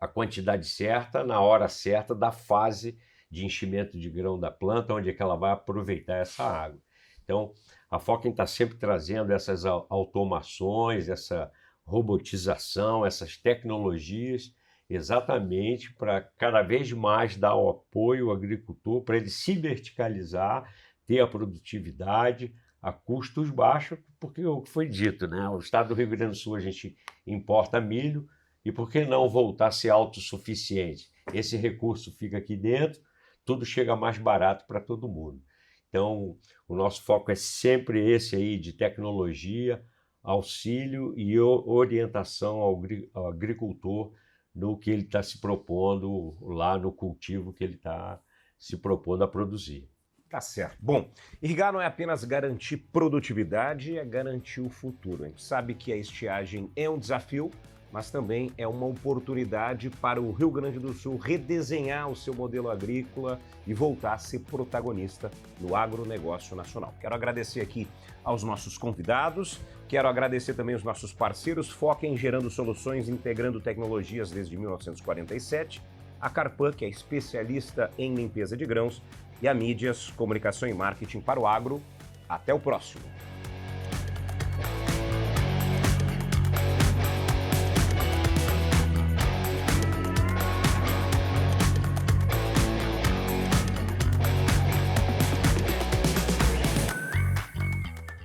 a quantidade certa, na hora certa, da fase de enchimento de grão da planta, onde é que ela vai aproveitar essa água. Então, a Fockem está sempre trazendo essas automações, essa robotização, essas tecnologias, exatamente para cada vez mais dar o apoio ao agricultor, para ele se verticalizar, ter a produtividade a custos baixos, porque o que foi dito, né? O estado do Rio Grande do Sul a gente importa milho, e por que não voltar a ser autossuficiente? Esse recurso fica aqui dentro, tudo chega mais barato para todo mundo. Então, o nosso foco é sempre esse aí de tecnologia, auxílio e orientação ao agricultor no que ele está se propondo lá no cultivo que ele está se propondo a produzir. Tá certo. Bom, irrigar não é apenas garantir produtividade, é garantir o futuro. A gente sabe que a estiagem é um desafio, mas também é uma oportunidade para o Rio Grande do Sul redesenhar o seu modelo agrícola e voltar a ser protagonista no agronegócio nacional. Quero agradecer aqui aos nossos convidados, quero agradecer também aos nossos parceiros Fockem, gerando soluções, integrando tecnologias desde 1947, a Carpan, que é especialista em limpeza de grãos, e a Mídias, comunicação e marketing para o agro. Até o próximo.